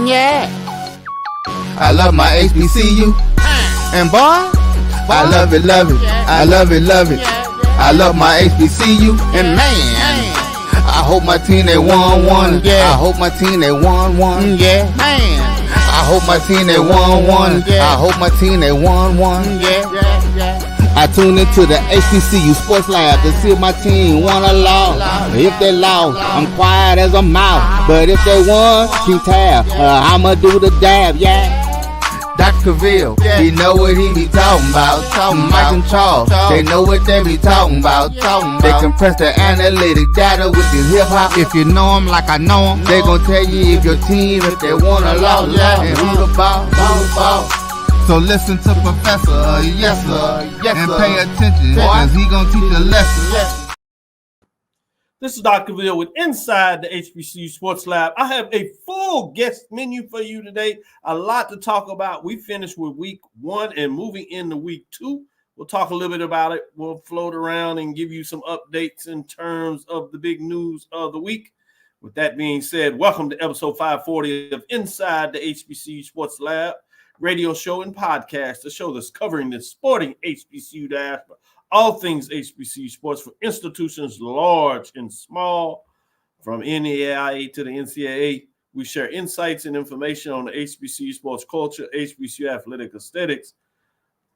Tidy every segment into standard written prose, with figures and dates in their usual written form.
Yeah. I love my HBCU. And boy, I love it, love it. I love it, love it. I love my HBCU. And man, I hope my team they won one. I hope my team they won one. Yeah. Man. I hope my team they won one. I hope my team they won one. I tune into the HBCU Sports Lab to see if my team won or lost. If they lost, I'm quiet as a mouse. But if they won, keep tab. I'ma do the dab, yeah. Dr. Cavil, he know what he be talking about. Mike and Charles, they know what they be talking about. They compress the analytic data with this hip hop. If you know them like I know them, they gon' tell you if your team, if they won or lost, and who the ball. So listen to Professor, yes sir, and pay attention, cause he gon' teach a lesson. This is Dr. Cavil with Inside the HBCU Sports Lab. I have a full guest menu for you today. A lot to talk about. We finished with week 1 and moving into week 2. We'll talk a little bit about it. We'll float around and give you some updates in terms of the big news of the week. With that being said, welcome to episode 540 of Inside the HBCU Sports Lab, radio show and podcast, the show that's covering the sporting HBCU diaspora. All things HBCU sports for institutions large and small, from NAIA to the NCAA. We share insights and information on the HBCU sports culture, HBCU athletic aesthetics,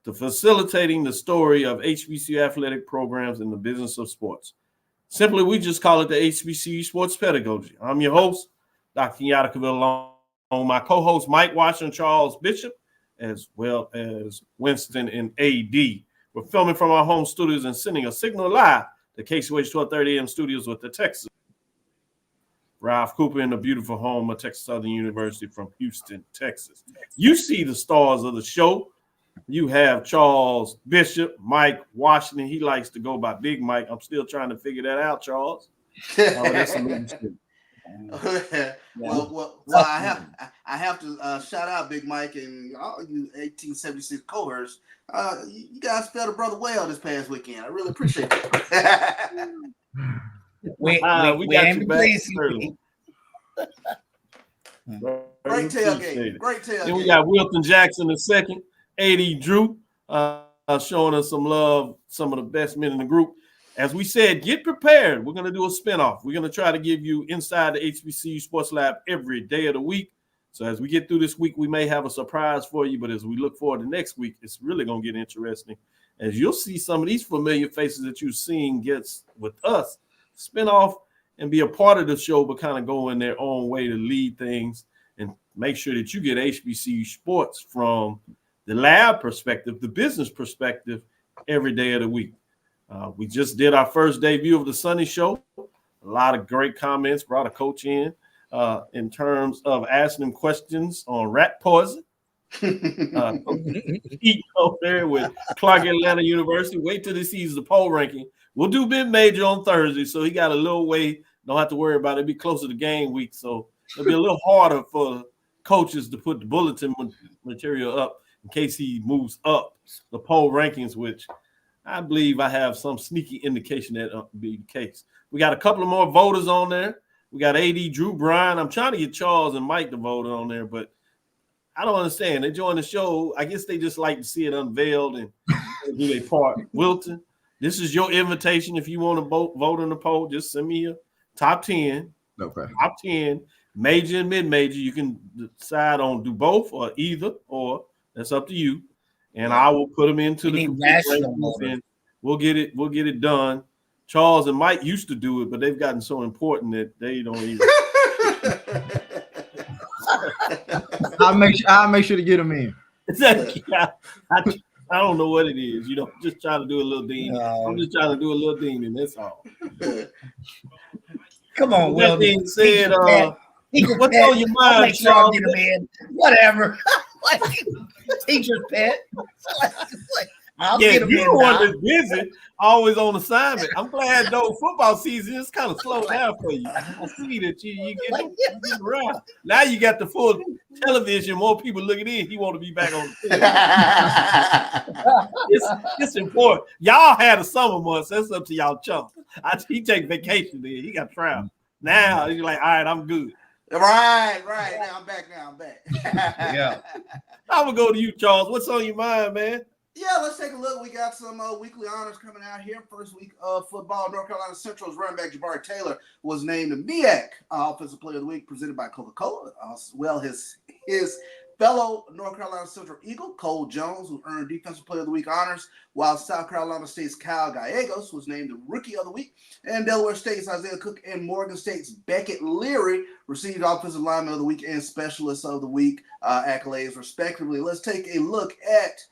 to facilitating the story of HBCU athletic programs in the business of sports. Simply, we just call it the HBCU sports pedagogy. I'm your host, Dr. Kenyatta Cavil, along with my co-host Mike Washington, Charles Bishop, as well as Winston and AD. We're filming from our home studios and sending a signal live to KCOH 1230 AM studios with the Texas. Ralph Cooper in the beautiful home of Texas Southern University from Houston, Texas. You see the stars of the show. You have Charles Bishop, Mike Washington. He likes to go by Big Mike. I'm still trying to figure that out, Charles. Well, I have to shout out Big Mike and all you 1876 cohorts. You guys spelled a brother well this past weekend. I really appreciate it. we got you back early. Great tailgate. Then we got Wilton Jackson II, AD Drew, showing us some love, some of the best men in the group. As we said, get prepared. We're going to do a spinoff. We're going to try to give you Inside the HBCU Sports Lab every day of the week. So as we get through this week, we may have a surprise for you. But as we look forward to next week, it's really going to get interesting. As you'll see some of these familiar faces that you've seen gets with us, spin off and be a part of the show, but kind of go in their own way to lead things and make sure that you get HBCU sports from the lab perspective, the business perspective, every day of the week. We just did our first debut of the Sunday Show. A lot of great comments, brought a coach in terms of asking him questions on rat poison. He over there with Clark Atlanta University. Wait till he sees the poll ranking. We'll do mid-major on Thursday, so he got a little way. Don't have to worry about it. It'll be closer to game week, so it'll be a little harder for coaches to put the bulletin material up in case he moves up the poll rankings, which I believe I have some sneaky indication that will be the case. We got a couple of more voters on there. We got AD Drew Bryan. I'm trying to get Charles and Mike to vote on there, but I don't understand. They join the show. I guess they just like to see it unveiled and do their part. Wilton, this is your invitation. If you want to vote in the poll, just send me a top 10. Okay. Top 10, major and mid-major. You can decide on do both or either, or that's up to you. And I will put them into the rankings and we'll get it done. Charles and Mike used to do it, but they've gotten so important that they don't even. I'll make sure to get them in. I don't know what it is. You know, just trying to do a little demon. I'm just trying to do a little demon. That's all. Come on, Will. That being said, what's on your mind, Charles? Whatever. Teacher's pet. I'll get him you're the one that's busy, always on assignment. I'm glad though football season is kind of slowed down for you. I see that you get around. Now you got the full television, more people looking in. He want to be back on the field. It's important. Y'all had a summer months. That's up to y'all chumps. He take vacation then. He got travel. Now he's like, all right, I'm good. Right. Now I'm back. Yeah. I'm gonna go to you, Charles. What's on your mind, man? Yeah, let's take a look. We got some weekly honors coming out here. First week of football, North Carolina Central's running back Jabari Taylor was named the MEAC Offensive Player of the Week, presented by Coca-Cola. As well, his fellow North Carolina Central Eagle, Cole Jones, who earned Defensive Player of the Week honors, while South Carolina State's Kyle Gallegos was named the Rookie of the Week, and Delaware State's Isaiah Cook and Morgan State's Beckett Leary received Offensive Lineman of the Week and Specialist of the Week accolades, respectively. Let's take a look at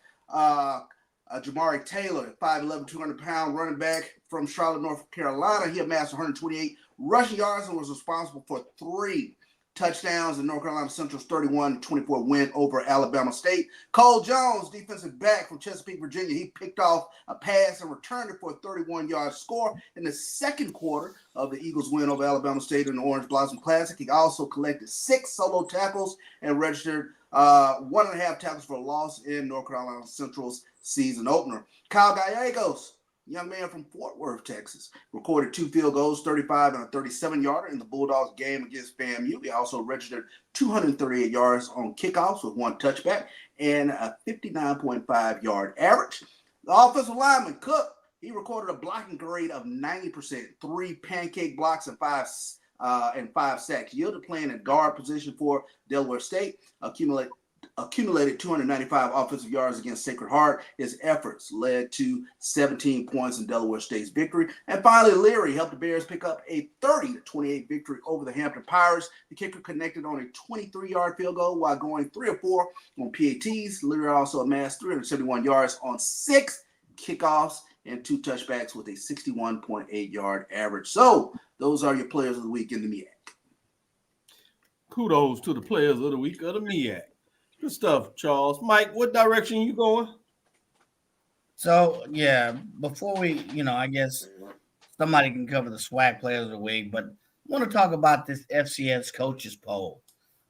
Jamari Taylor, 5'11", 200-pound running back from Charlotte, North Carolina. He amassed 128 rushing yards and was responsible for 3 touchdowns in North Carolina Central's 31-24 win over Alabama State. Cole Jones, defensive back from Chesapeake, Virginia, he picked off a pass and returned it for a 31-yard score in the second quarter of the Eagles' win over Alabama State in the Orange Blossom Classic. He also collected 6 solo tackles and registered 1.5 tackles for a loss in North Carolina Central's season opener. Kyle Gallegos, young man from Fort Worth, Texas, recorded 2 field goals, 35 and a 37-yarder in the Bulldogs game against FAMU. He also registered 238 yards on kickoffs with 1 touchback and a 59.5-yard average. The offensive lineman, Cook, he recorded a blocking grade of 90%, 3 pancake blocks and 5 sacks. Yielded playing at guard position for Delaware State, accumulated 295 offensive yards against Sacred Heart. His efforts led to 17 points in Delaware State's victory. And finally, Leary helped the Bears pick up a 30-28 victory over the Hampton Pirates. The kicker connected on a 23-yard field goal while going 3 of 4 on PATs. Leary also amassed 371 yards on 6 kickoffs and 2 touchbacks with a 61.8-yard average. So those are your players of the week in the MEAC. Kudos to the players of the week of the MEAC. Good stuff, Charles. Mike, what direction you going? So, yeah, before we, I guess somebody can cover the swag players of the week, but I want to talk about this FCS coaches poll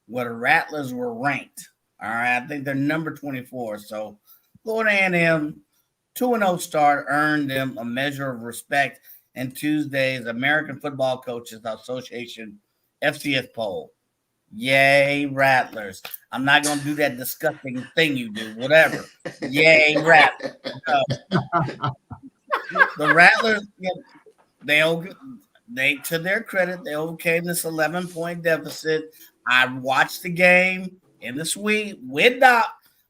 where the Rattlers were ranked. All right, I think they're number 24. So, Florida A&M 2-0 start earned them a measure of respect in Tuesday's American Football Coaches Association FCS poll. Yay, Rattlers. I'm not going to do that disgusting thing you do, whatever. Yay, Rattlers. The Rattlers, they to their credit, they overcame this 11-point deficit. I watched the game in the suite with Doc.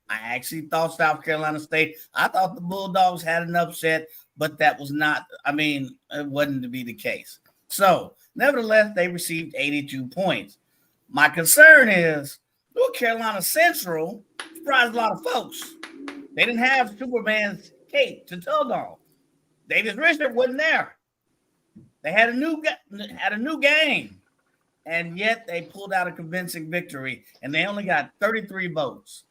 I actually thought South Carolina State, I thought the Bulldogs had an upset, but that was not, it wasn't to be the case. So, nevertheless, they received 82 points. My concern is North Carolina Central surprised a lot of folks. They didn't have Superman's cape to tug on. Davis Richard wasn't there. They had a new game, and yet they pulled out a convincing victory, and they only got 33 votes.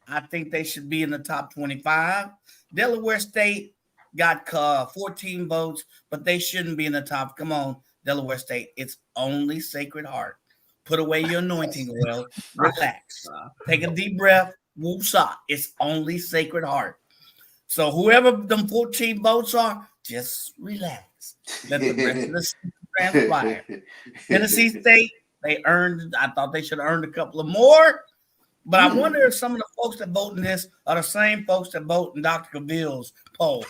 I think they should be in the top 25. Delaware State got 14 votes, but they shouldn't be in the top. Come on, Delaware State. It's only Sacred Heart. Put away your anointing oil. Relax. Take a deep breath. Woosah. It's only Sacred Heart. So whoever them 14 votes are, just relax. Let the rest of the season transpire. Tennessee State, I thought they should have earned a couple of more. But I wonder if some of the folks that vote in this are the same folks that vote in Dr. Cavil's poll.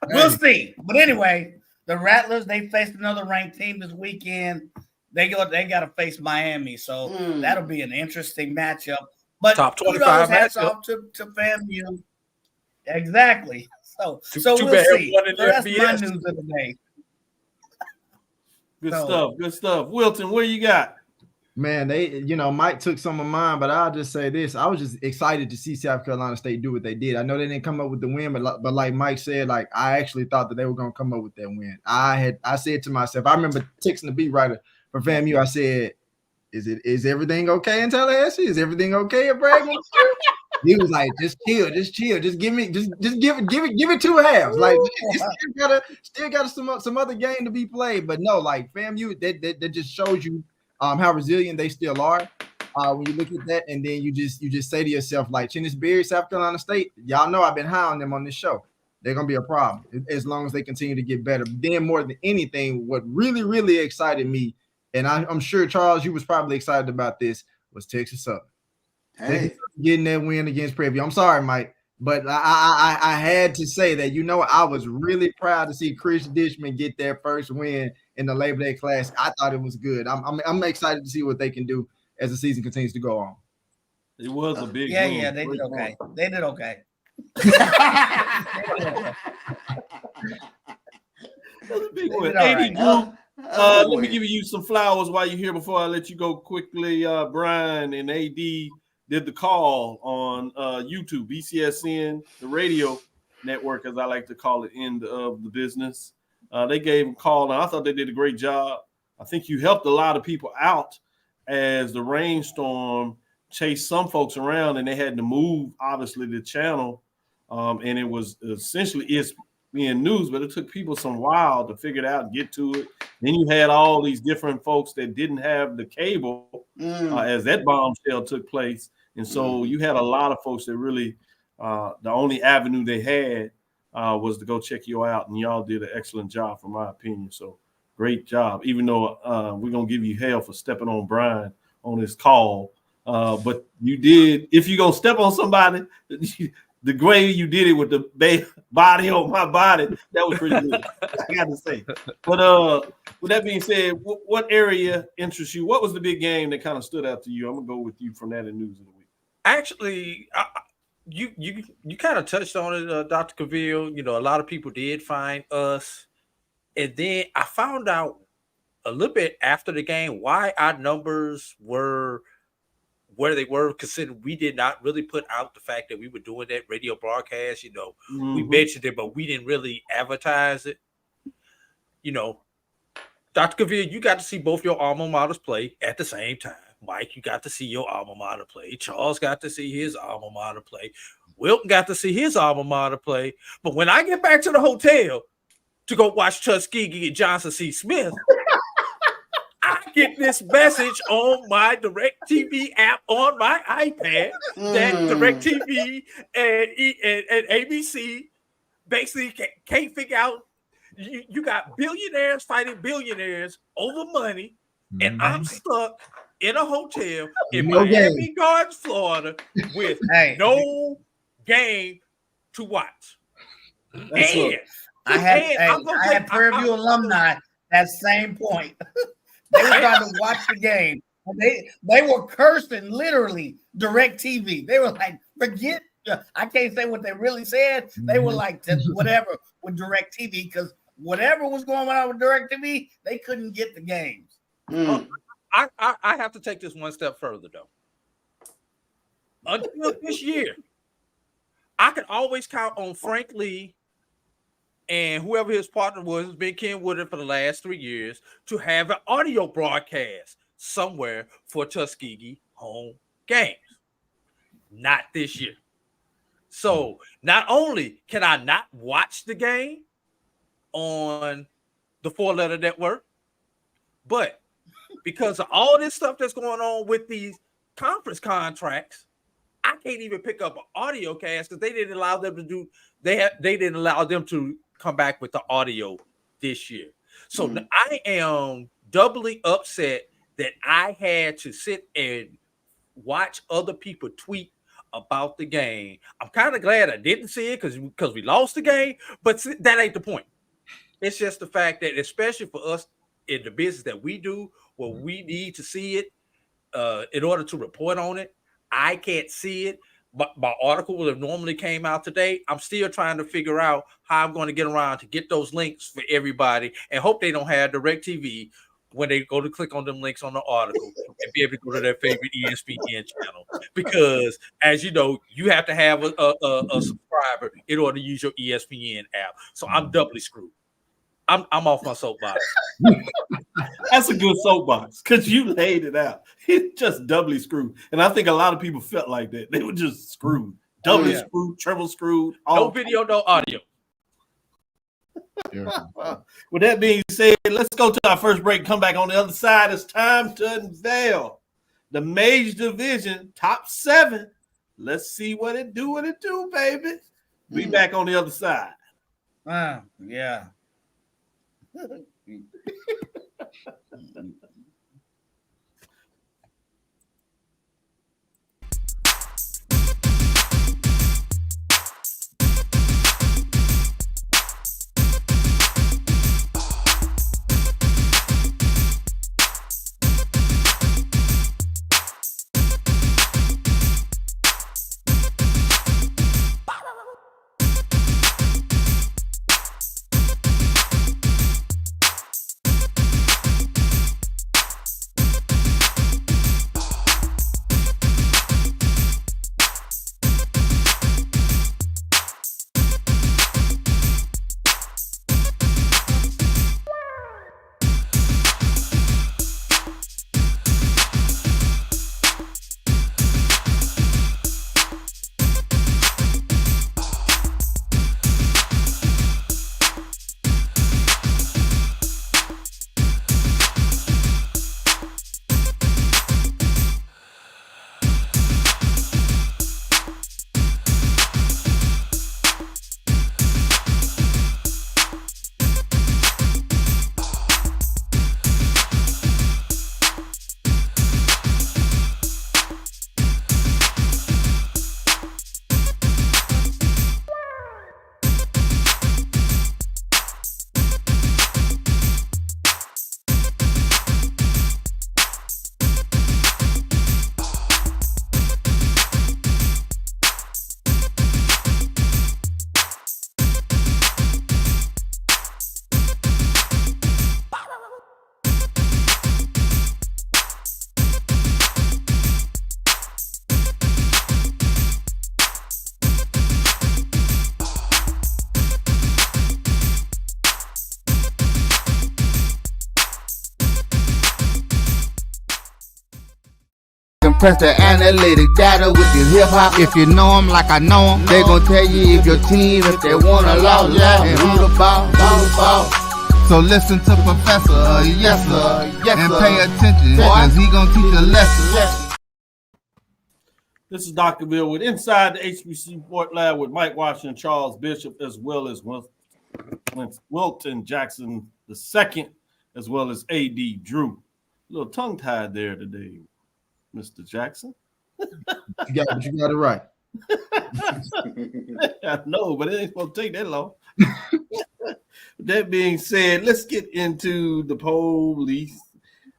We'll see. But anyway, the Rattlers, they faced another ranked team this weekend. They got to face Miami, so that'll be an interesting matchup. But top 25 hats matchup. off to FAMU. Exactly. So Too we'll bad see. everyone in So that's FBS. my news of the day. Good stuff. Wilton, where you got? Man, Mike took some of mine, but I'll just say this. I was just excited to see South Carolina State do what they did. I know they didn't come up with the win, but like Mike said, I actually thought that they were going to come up with that win. I said to myself, I remember texting the beat writer for FAMU. I said, is everything okay in Tallahassee? Is everything okay at Bragg? He was like, just chill. Just give it 2 halves. Like, still got some other game to be played. But no, like FAMU, that just shows you how resilient they still are. When you look at that, and then you just say to yourself, like Chennis Berry, South Carolina State, y'all know I've been high on them on this show. They're gonna be a problem as long as they continue to get better. But then more than anything, what really, really excited me and I'm sure, Charles, you was probably excited about this, was Texas Southern. Hey, Getting that win against Prairie View. I'm sorry, Mike, but I had to say that, I was really proud to see Chris Dishman get their first win in the Labor Day Classic. I thought it was good. I'm excited to see what they can do as the season continues to go on. It was a big Yeah, win. yeah, they did okay. They did okay. That's a big one. Right. AD Drew, let me give you some flowers while you're here before I let you go quickly. Brian and AD did the call on YouTube, BCSN, the radio network, as I like to call it, end of the business. They gave a call, and I thought they did a great job. I think you helped a lot of people out as the rainstorm chased some folks around, and they had to move, obviously, the channel. And it was essentially ESPN News, but it took people some while to figure it out and get to it. Then you had all these different folks that didn't have the cable as that bombshell took place. And so you had a lot of folks that really the only avenue they had was to go check you out, and y'all did an excellent job, from my opinion. So great job, even though we're going to give you hell for stepping on Brian on his call. But you did, if you're going to step on somebody, the way you did it with the body on my body, that was pretty good, I got to say. But with that being said, what area interests you? What was the big game that kind of stood out to you? I'm going to go with you from that in News of the Week. Actually, you kind of touched on it, Dr. Cavil. A lot of people did find us. And then I found out a little bit after the game why our numbers were where they were, considering we did not really put out the fact that we were doing that radio broadcast. We mentioned it, but we didn't really advertise it. Dr. Cavil, you got to see both your alma maters play at the same time. Mike, you got to see your alma mater play. Charles got to see his alma mater play. Wilton got to see his alma mater play. But when I get back to the hotel to go watch Tuskegee and Johnson C. Smith, I get this message on my DirecTV app on my iPad that DirecTV and ABC basically can't figure out. You got billionaires fighting billionaires over money, and I'm stuck in a hotel in Miami Gardens, Florida, with no game to watch. And I had Prairie View alumni that same point. They were trying to watch the game. They were cursing literally DirecTV. They were like, forget. I can't say what they really said. They were like, whatever with DirecTV, because whatever was going on with DirecTV, they couldn't get the games. I have to take this one step further, though. Until this year, I could always count on Frank Lee and whoever his partner was, has been Ken Woodard for the last 3 years, to have an audio broadcast somewhere for Tuskegee home games. Not this year. So not only can I not watch the game on the 4-letter network, but because of all this stuff that's going on with these conference contracts, I can't even pick up an audio cast because they didn't allow them to do. They didn't allow them to come back with the audio this year. So I am doubly upset that I had to sit and watch other people tweet about the game. I'm kind of glad I didn't see it because we lost the game, but that ain't the point. It's just the fact that, especially for us in the business that we do, where we need to see it in order to report on it, I can't see it. But my article would have normally came out today. I'm still trying to figure out how I'm going to get around to get those links for everybody, and hope they don't have DirecTV when they go to click on them links on the article and be able to go to their favorite ESPN channel. Because, as you know, you have to have a subscriber in order to use your ESPN app. So I'm doubly screwed. I'm off my soapbox. That's a good soapbox because you laid it out. It's just doubly screwed. And I think a lot of people felt like that. They were just screwed. Doubly screwed, triple screwed. No video, no audio. With that being said, let's go to our first break. Come back on the other side. It's time to unveil the Major Division top 7. Let's see what it do, baby. Be back on the other side. Yeah. press the analytic data with your hip hop. If you know them like I know them, they gon' tell you if your team, if they wanna lose, and who the ball. So listen to Professor, yes sir, and pay attention, cause he gon' teach a lesson. This is Dr. Bill with Inside the HBCU Sport Lab with Mike Washington, Charles Bishop, as well as Wilton Jackson II, as well as A.D. Drew. A little tongue-tied there today, Mr. Jackson. You got it right. I know, but it ain't supposed to take that long. That being said, let's get into the police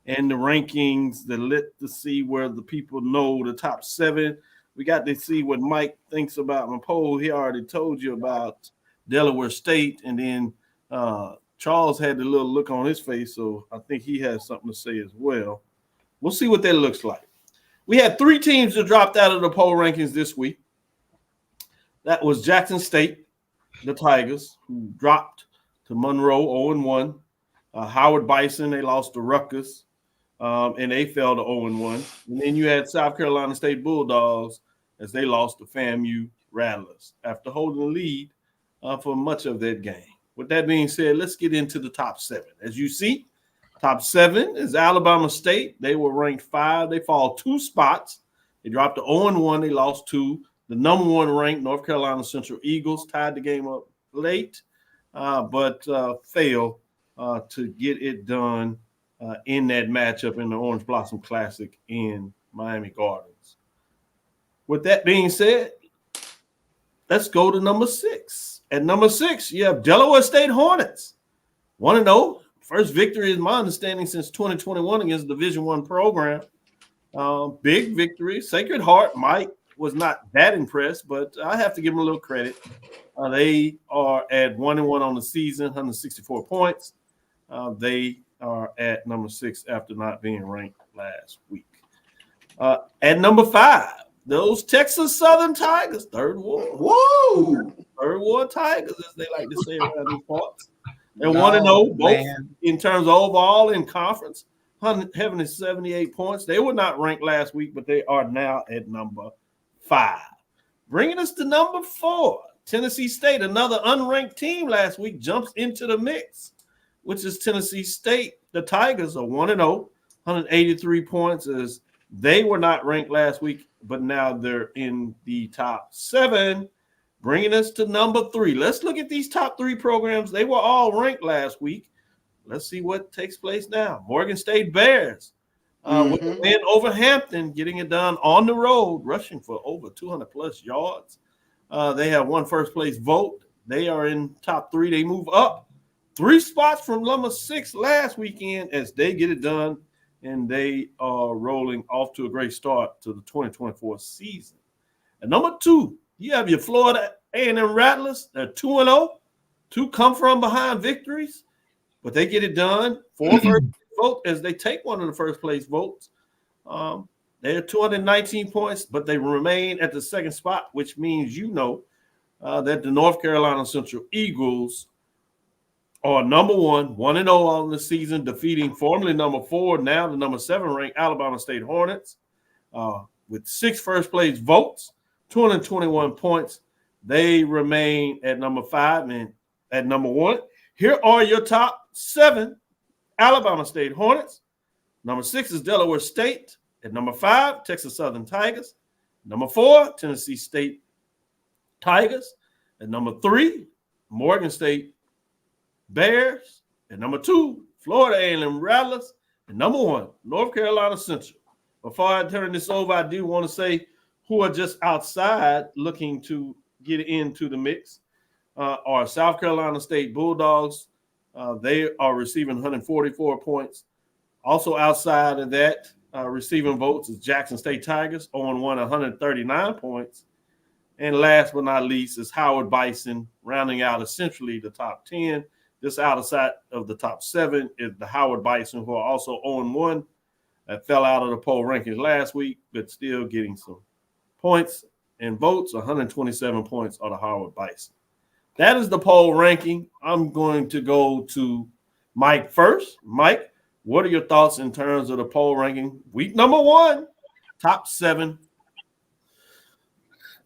and the rankings to see where the people know the top 7. We got to see what Mike thinks about my poll. He already told you about Delaware State, and then Charles had the little look on his face, so I think he has something to say as well. We'll see what that looks like. We had 3 teams that dropped out of the poll rankings this week. That was Jackson State, the Tigers, who dropped to Monroe 0-1. Howard Bison, they lost to Rutgers, and they fell to 0-1. And then you had South Carolina State Bulldogs as they lost to FAMU Rattlers after holding the lead for much of that game. With that being said, let's get into the top 7. As you see, top 7 is Alabama State. They were ranked 5. They fall 2 spots. They dropped to 0-1. They lost to the number 1 ranked North Carolina Central Eagles. Tied the game up late, but failed to get it done in that matchup in the Orange Blossom Classic in Miami Gardens. With that being said, let's go to number 6. At number 6, you have Delaware State Hornets. 1-0. First victory is my understanding since 2021 against the Division I program. Big victory. Sacred Heart, Mike was not that impressed, but I have to give them a little credit. They are at 1-1 on the season, 164 points. They are at number 6 after not being ranked last week. At number 5, those Texas Southern Tigers, Third Ward. Whoa! Third Ward Tigers, as they like to say around these parts. They're 1-0 both in terms of overall in conference, 178 points. They were not ranked last week, but they are now at number 5. Bringing us to number 4, Tennessee State, another unranked team last week, jumps into the mix, which is Tennessee State. The Tigers are 1-0, 183 points, as they were not ranked last week, but now they're in the top 7. Bringing us to number 3. Let's look at these top 3 programs. They were all ranked last week. Let's see what takes place now. Morgan State Bears with a win over Hampton, getting it done on the road, rushing for over 200-plus yards. They have 1 first-place vote. They are in top 3. They move up 3 spots from number 6 last weekend as they get it done, and they are rolling off to a great start to the 2024 season. And number 2, you have your Florida A&M Rattlers. They're 2-0, 2 come-from-behind victories, but they get it done. 4 first vote as they take one of the first-place votes. They're 219 points, but they remain at the 2nd spot, which means that the North Carolina Central Eagles are number 1, 1-0 on the season, defeating formerly number 4, now the number 7 ranked Alabama State Hornets with 6 first-place votes. 221 points. They remain at number 5 and at number 1. Here are your top 7. Alabama State Hornets. Number 6 is Delaware State. At number 5, Texas Southern Tigers. Number 4, Tennessee State Tigers. At number 3, Morgan State Bears. At number 2, Florida A&M Rattlers. And number 1, North Carolina Central. Before I turn this over, I do want to say who are just outside looking to get into the mix are South Carolina State Bulldogs. They are receiving 144 points. Also outside of that, receiving votes is Jackson State Tigers, 0-1, 139 points. And last but not least is Howard Bison, rounding out essentially the top 10. This outside of the top 7 is the Howard Bison, who are also 0-1. That fell out of the poll rankings last week, but still getting some points and votes. 127 points are the Howard Bison. That is the poll ranking. I'm going to go to Mike first. Mike, what are your thoughts in terms of the poll ranking? Week number 1. top 7.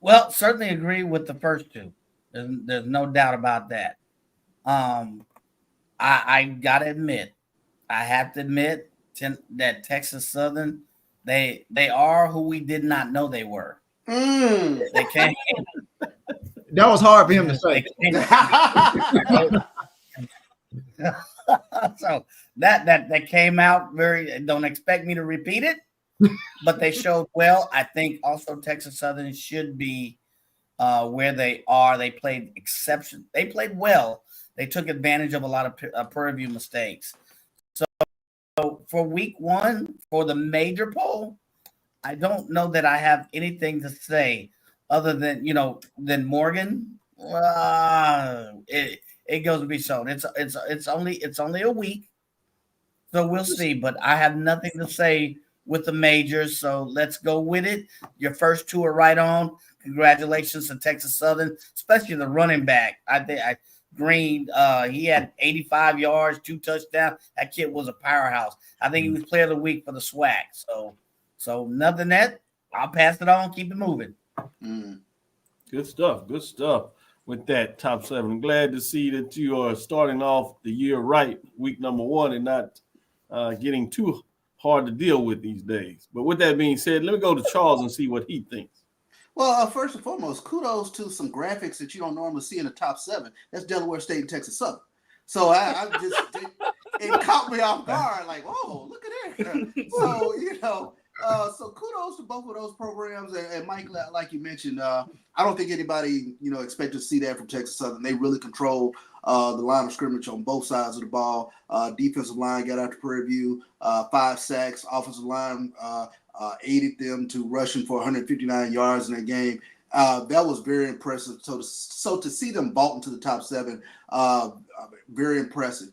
Well, certainly agree with the first two. There's no doubt about that. I gotta admit, I have to admit that Texas Southern, they are who we did not know they were. They came. That was hard for him to say. So that came out very. Don't expect me to repeat it, but they showed well. I think also Texas Southern should be where they are. They played exception. They played well. They took advantage of a lot of purview mistakes. So for week 1 for the major poll, I don't know that I have anything to say other than than Morgan. It goes to be shown. It's only a week, so we'll see. But I have nothing to say with the majors, so let's go with it. Your first 2 are right on. Congratulations to Texas Southern, especially the running back. Green, he had 85 yards, 2 touchdowns. That kid was a powerhouse. I think he was player of the week for the SWAC. So nothing that. I'll pass it on. Keep it moving. Good stuff. Good stuff with that top 7. I'm glad to see that you are starting off the year right, week number 1, and not getting too hard to deal with these days. But with that being said, let me go to Charles and see what he thinks. Well, first and foremost, kudos to some graphics that you don't normally see in the top 7. That's Delaware State and Texas Southern. So it caught me off guard. Like, whoa, look at that. So, so kudos to both of those programs. And Mike, like you mentioned, I don't think anybody, expected to see that from Texas Southern. They really controlled the line of scrimmage on both sides of the ball. Defensive line got out to Prairie View, 5 sacks. Offensive line aided them to rushing for 159 yards in that game. That was very impressive. So to see them vault into the top 7, very impressive.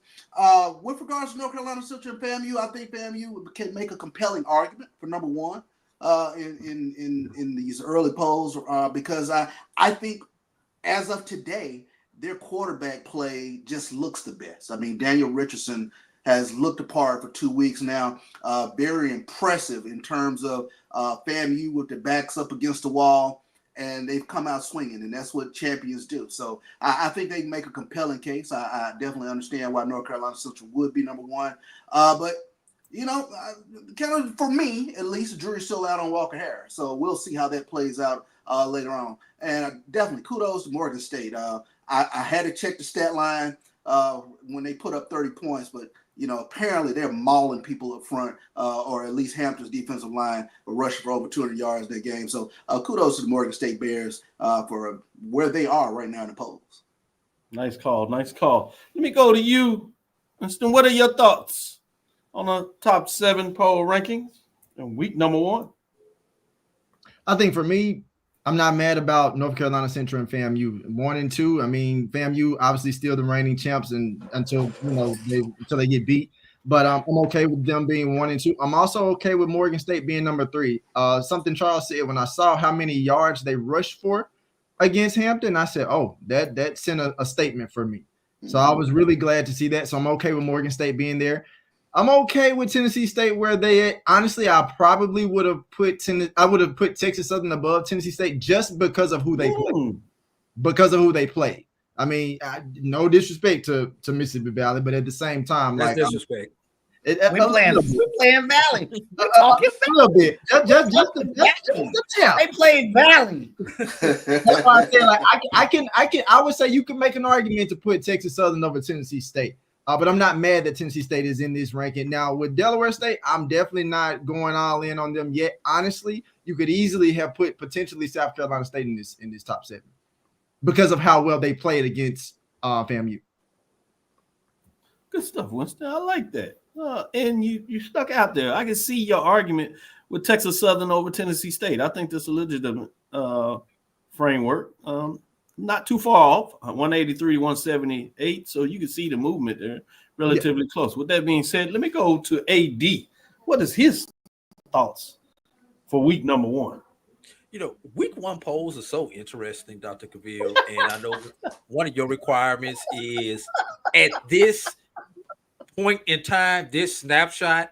With regards to North Carolina Central and FAMU, I think FAMU can make a compelling argument for number 1 in these early polls because I think as of today, their quarterback play just looks the best. I mean, Daniel Richardson has looked apart for 2 weeks now. Very impressive in terms of FAMU with their backs up against the wall, and they've come out swinging, and that's what champions do. So I think they make a compelling case. I definitely understand why North Carolina Central would be number 1. But, kind of for me, at least, the jury's still out on Walker Harris. So we'll see how that plays out later on. And definitely kudos to Morgan State. I had to check the stat line when they put up 30 points, but apparently they're mauling people up front, or at least Hampton's defensive line were rushing for over 200 yards in that game. So kudos to the Morgan State Bears for where they are right now in the polls. Nice call. Nice call. Let me go to you, Winston. What are your thoughts on the top 7 poll rankings in week number 1? I think for me, I'm not mad about North Carolina Central and FAMU 1 and 2. I mean, FAMU obviously still the reigning champs, and until they get beat. But I'm okay with them being 1 and 2. I'm also okay with Morgan State being number 3. Something Charles said when I saw how many yards they rushed for against Hampton, I said, "Oh, that sent a statement for me." So I was really glad to see that. So I'm okay with Morgan State being there. I'm okay with Tennessee State where they honestly, I probably would have put Texas Southern above Tennessee State just because of who they play. Because of who they play. I mean, no disrespect to Mississippi Valley, but at the same time, that's disrespect. We're playing Valley. Talking a little bit. Just the tip. They played Valley. That's why I said I would say you can make an argument to put Texas Southern over Tennessee State. But I'm not mad that Tennessee State is in this ranking. Now, with Delaware State, I'm definitely not going all in on them yet. Honestly, you could easily have put potentially South Carolina State in this top 7 because of how well they played against FAMU. Good stuff, Winston. I like that. And you stuck out there. I can see your argument with Texas Southern over Tennessee State. I think that's a legitimate framework. Not too far off, 183 to 178. So you can see the movement there relatively close. With that being said, let me go to AD. What is his thoughts for week number 1? Week 1 polls are so interesting, Dr. Cavil. And I know one of your requirements is at this point in time, this snapshot,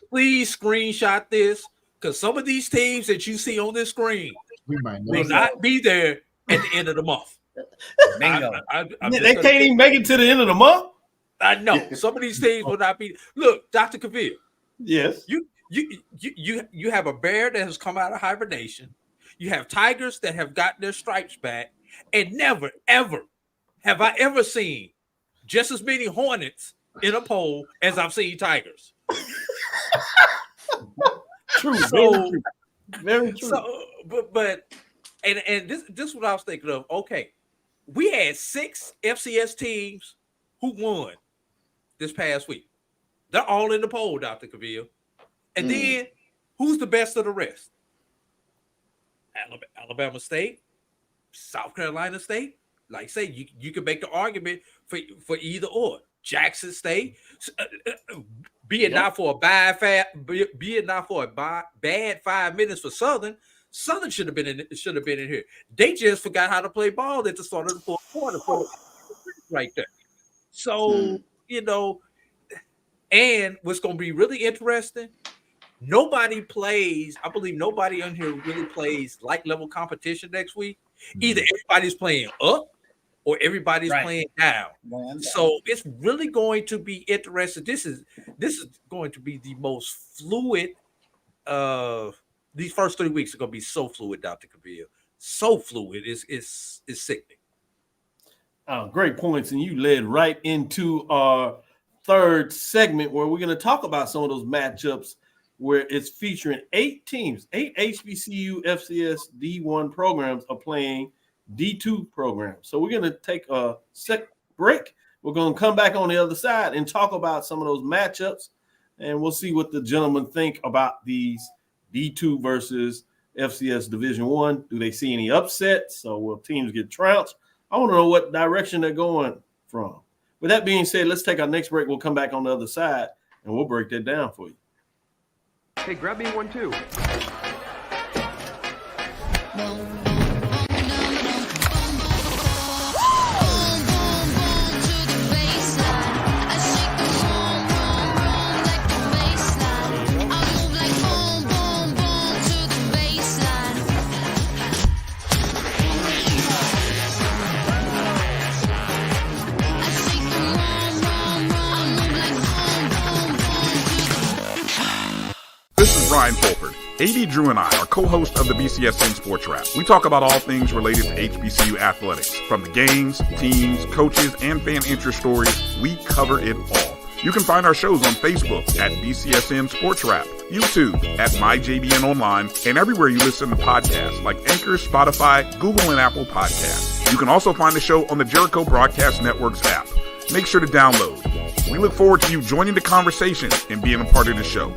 please screenshot this, Because some of these teams that you see on this screen We might know. will not be there at the end of the month. Bingo. They can't even make it to the end of the month. I know some of these teams will not be. Look, Dr. Cavil, Yes. you have a bear that has come out of hibernation. You have tigers that have gotten their stripes back, and never ever have I ever seen just as many hornets in a poll as I've seen tigers. True. So, Very true. so but this is what I was thinking of. Okay, we had 6 FCS teams who won this past week. They're all in the poll, Dr. Cavil. And then who's the best of the rest? Alabama State, South Carolina State. Like I say, you can make the argument for either or. Jackson State, be it not for a bad 5 minutes for Southern. Southern should have been in here. They just forgot how to play ball at the start of the fourth quarter, right there. So and what's going to be really interesting, nobody plays. I believe nobody on here really plays like level competition next week. Either everybody's playing up or everybody's playing down. So it's really going to be interesting. This is going to be the most fluid. These first 3 weeks are going to be so fluid, Dr. Cavil. So fluid. It's sickening. Great points. And you led right into our third segment where we're going to talk about some of those matchups where it's featuring 8 teams. 8 HBCU FCS D1 programs are playing D2 programs. So we're going to take a break. We're going to come back on the other side and talk about some of those matchups, and we'll see what the gentlemen think about these D2 versus FCS Division 1. Do they see any upsets? So will teams get trounced? I want to know what direction they're going from. With that being said, let's take our next break. We'll come back on the other side, and we'll break that down for you. Hey, grab me one too. This is Ryan Fulford. AD Drew and I are co-hosts of the BCSN Sports Wrap. We talk about all things related to HBCU athletics. From the games, teams, coaches, and fan interest stories, we cover it all. You can find our shows on Facebook at BCSN Sports Wrap, YouTube at MyJBN Online, and everywhere you listen to podcasts like Anchor, Spotify, Google, and Apple Podcasts. You can also find the show on the Jericho Broadcast Network's app. Make sure to download. We look forward to you joining the conversation and being a part of the show.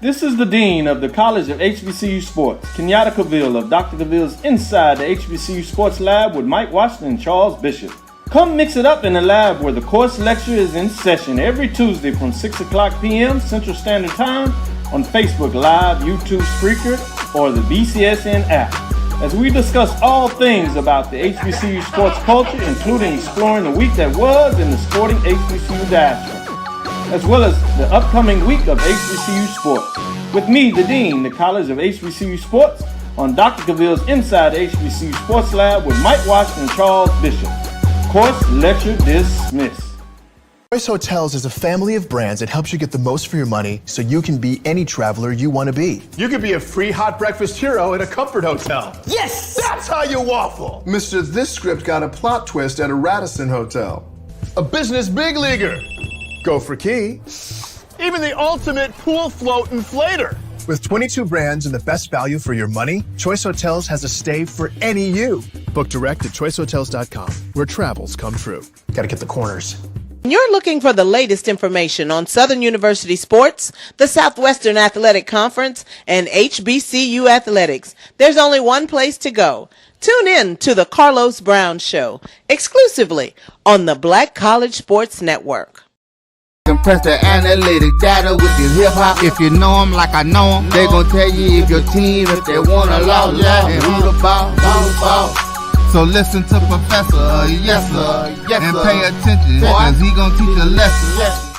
This is the Dean of the College of HBCU Sports, Kenyatta Cavil of Dr. Cavil's Inside the HBCU Sports Lab with Mike Washington and Charles Bishop. Come mix it up in the lab where the course lecture is in session every Tuesday from 6 o'clock p.m. Central Standard Time on Facebook Live, YouTube Spreaker, or the BCSN app, as we discuss all things about the HBCU sports culture, including exploring the week that was in the sporting HBCU diaspora, as well as the upcoming week of HBCU sports. With me, the Dean, the College of HBCU Sports, on Dr. Cavil's Inside the HBCU Sports Lab with Mike Washington and Charles Bishop. Course lecture dismissed. Choice Hotels is a family of brands that helps you get the most for your money so you can be any traveler you want to be. You could be a free hot breakfast hero at a comfort hotel. Yes! That's how you waffle. Mr. This script got a plot twist at a Radisson hotel. A business big leaguer. Go for key. Even the ultimate pool float inflator. With 22 brands and the best value for your money, Choice Hotels has a stay for any you. Book direct at choicehotels.com, where travels come true. Gotta get the corners. You're looking for the latest information on Southern University sports, the Southwestern Athletic Conference, and HBCU athletics. There's only one place to go. Tune in to the Carlos Brown Show, exclusively on the Black College Sports Network. Compress the analytic data with your hip-hop. If you know them like I know them, they gon' tell you if your team, if they wanna lose, and who the ball. So listen to Professor, yes sir, and pay attention, cause he gon' teach a lesson.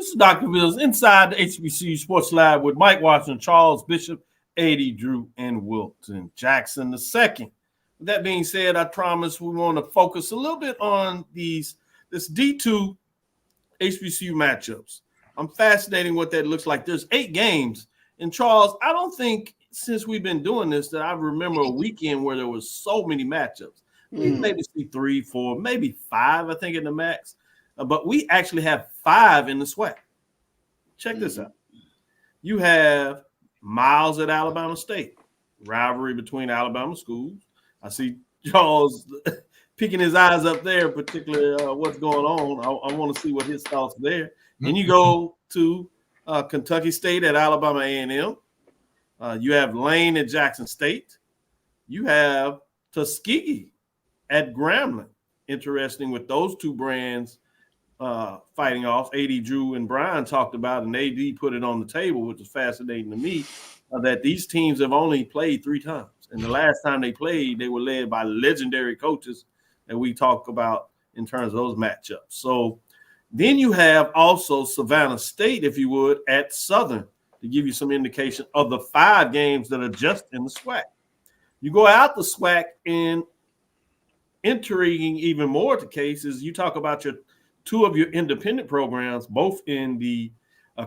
This is Dr. Bills inside the HBCU Sports Lab with Mike Watson, Charles Bishop, 80 Drew, and Wilton Jackson II. With that being said, I promise we want to focus a little bit on this D2 HBCU matchups. I'm fascinating what that looks like. There's 8 games. And Charles, I don't think since we've been doing this that I remember a weekend where there was so many matchups. We maybe see 3, 4, maybe 5, I think, in the max. But we actually have 5 in the SWAC. Check this out. You have Miles at Alabama State, rivalry between Alabama schools. I see Charles picking his eyes up there, particularly what's going on. I want to see what his thoughts are there. Then you go to Kentucky State at Alabama A&M. You have Lane at Jackson State. You have Tuskegee at Grambling. Interesting with those 2 brands fighting off. AD Drew and Brian talked about, and AD put it on the table, which is fascinating to me, that these teams have only played 3 times. And the last time they played, they were led by legendary coaches that we talk about in terms of those matchups. So then you have also Savannah State, if you would, at Southern to give you some indication of the 5 games that are just in the SWAC. You go out the SWAC, and intriguing even more to cases, you talk about your 2 of your independent programs, both in the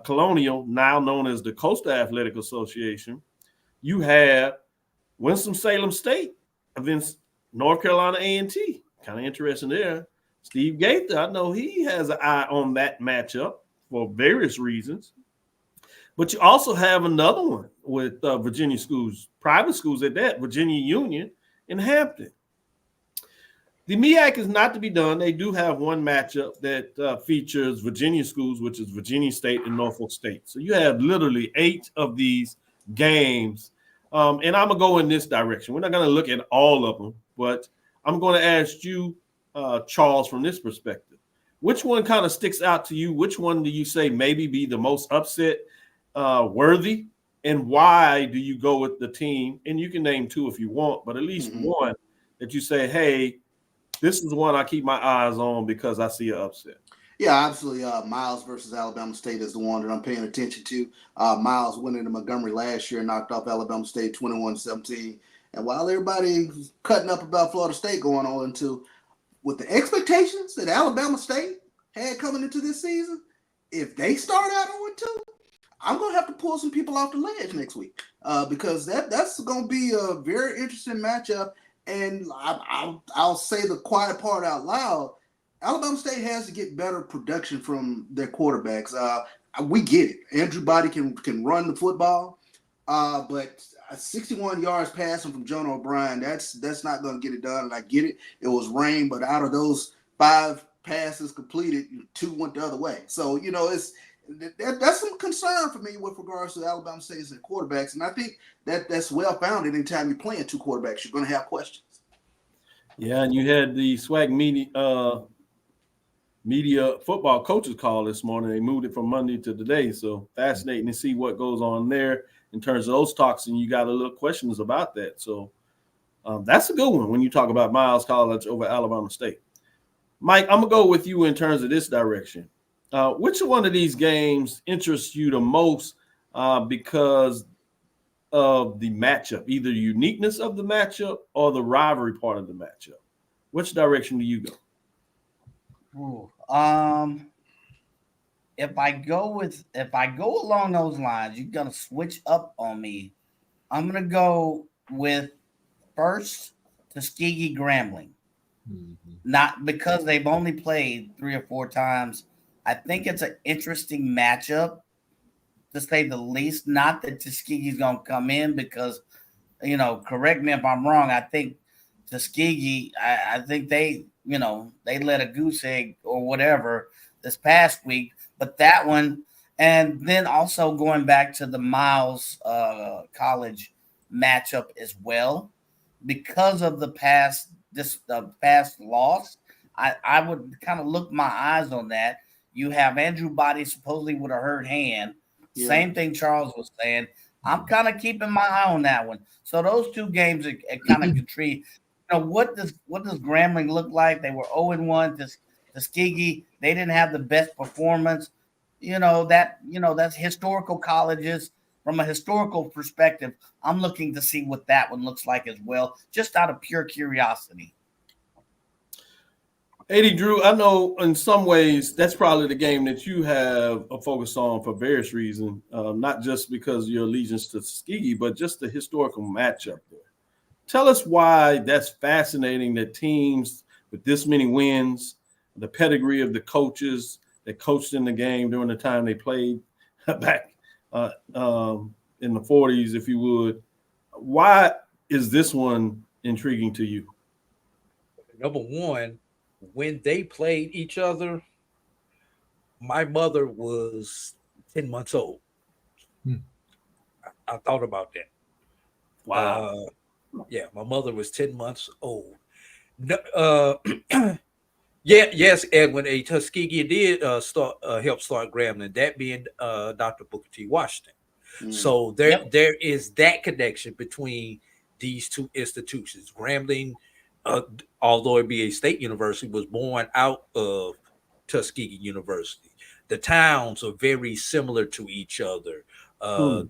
Colonial, now known as the Coastal Athletic Association. You have Winston-Salem State against North Carolina A&T. Kind of interesting there. Steve Gaither, I know he has an eye on that matchup for various reasons. But you also have another one with Virginia schools, private schools at that, Virginia Union in Hampton. The MEAC is not to be done. They do have one matchup that features Virginia schools, which is Virginia State and Norfolk State. So you have literally 8 of these games. And I'm going to go in this direction. We're not going to look at all of them, but I'm going to ask you, Charles, from this perspective. Which one kind of sticks out to you? Which one do you say maybe be the most upset worthy? And why do you go with the team? And you can name 2 if you want, but at least one that you say, hey, this is one I keep my eyes on because I see an upset. Yeah, absolutely. Miles versus Alabama State is the one that I'm paying attention to. Miles went into Montgomery last year and knocked off Alabama State 21-17. And while everybody's cutting up about Florida State going on into with the expectations that Alabama State had coming into this season, if they start out 0-2, I'm going to have to pull some people off the ledge next week because that's going to be a very interesting matchup. And I'll say the quiet part out loud. Alabama State has to get better production from their quarterbacks. We get it. Andrew Body can run the football, but 61 yards passing from Jonah O'Brien, that's not going to get it done. And I get it. It was rain, but out of those 5 passes completed, 2 went the other way. So, that's some concern for me with regards to Alabama State's and quarterbacks. And I think that's well-founded. Anytime you're playing 2 quarterbacks, you're going to have questions. Yeah, and you had the SWAC media football coaches call this morning. They moved it from Monday to today. So fascinating to see what goes on there in terms of those talks. And you got a little questions about that. So that's a good one when you talk about Miles College over Alabama State. Mike, I'm going to go with you in terms of this direction. Which one of these games interests you the most because of the matchup, either the uniqueness of the matchup or the rivalry part of the matchup? Which direction do you go? If I go along those lines, you're gonna switch up on me. I'm gonna go with first Tuskegee Grambling. Not because they've only played 3 or 4 times. I think it's an interesting matchup, to say the least. Not that Tuskegee's going to come in because, correct me if I'm wrong. I think Tuskegee, I think they let a goose egg or whatever this past week. But that one, and then also going back to the Miles College matchup as well, because of the past loss, I would kind of look my eyes on that. You have Andrew Body supposedly with a hurt hand. Yeah. Same thing Charles was saying. I'm kind of keeping my eye on that one. So those 2 games are kind of contribute. What does Grambling look like? They were 0-1. Tuskegee, they didn't have the best performance. that's historical colleges. From a historical perspective, I'm looking to see what that one looks like as well, just out of pure curiosity. 80 Drew, I know in some ways that's probably the game that you have a focus on for various reasons, not just because of your allegiance to Tuskegee, but just the historical matchup there. Tell us why that's fascinating that teams with this many wins, the pedigree of the coaches that coached in the game during the time they played back in the 40s, if you would. Why is this one intriguing to you? Number one, when they played each other, my mother was 10 months old. I thought about that. Wow. Yeah, my mother was 10 months old. No, yes, and when a Tuskegee did help start Grambling, that being Dr. Booker T. Washington. So there is that connection between these two institutions. Grambling, although it be a state university, was born out of Tuskegee University. The towns are very similar to each other. The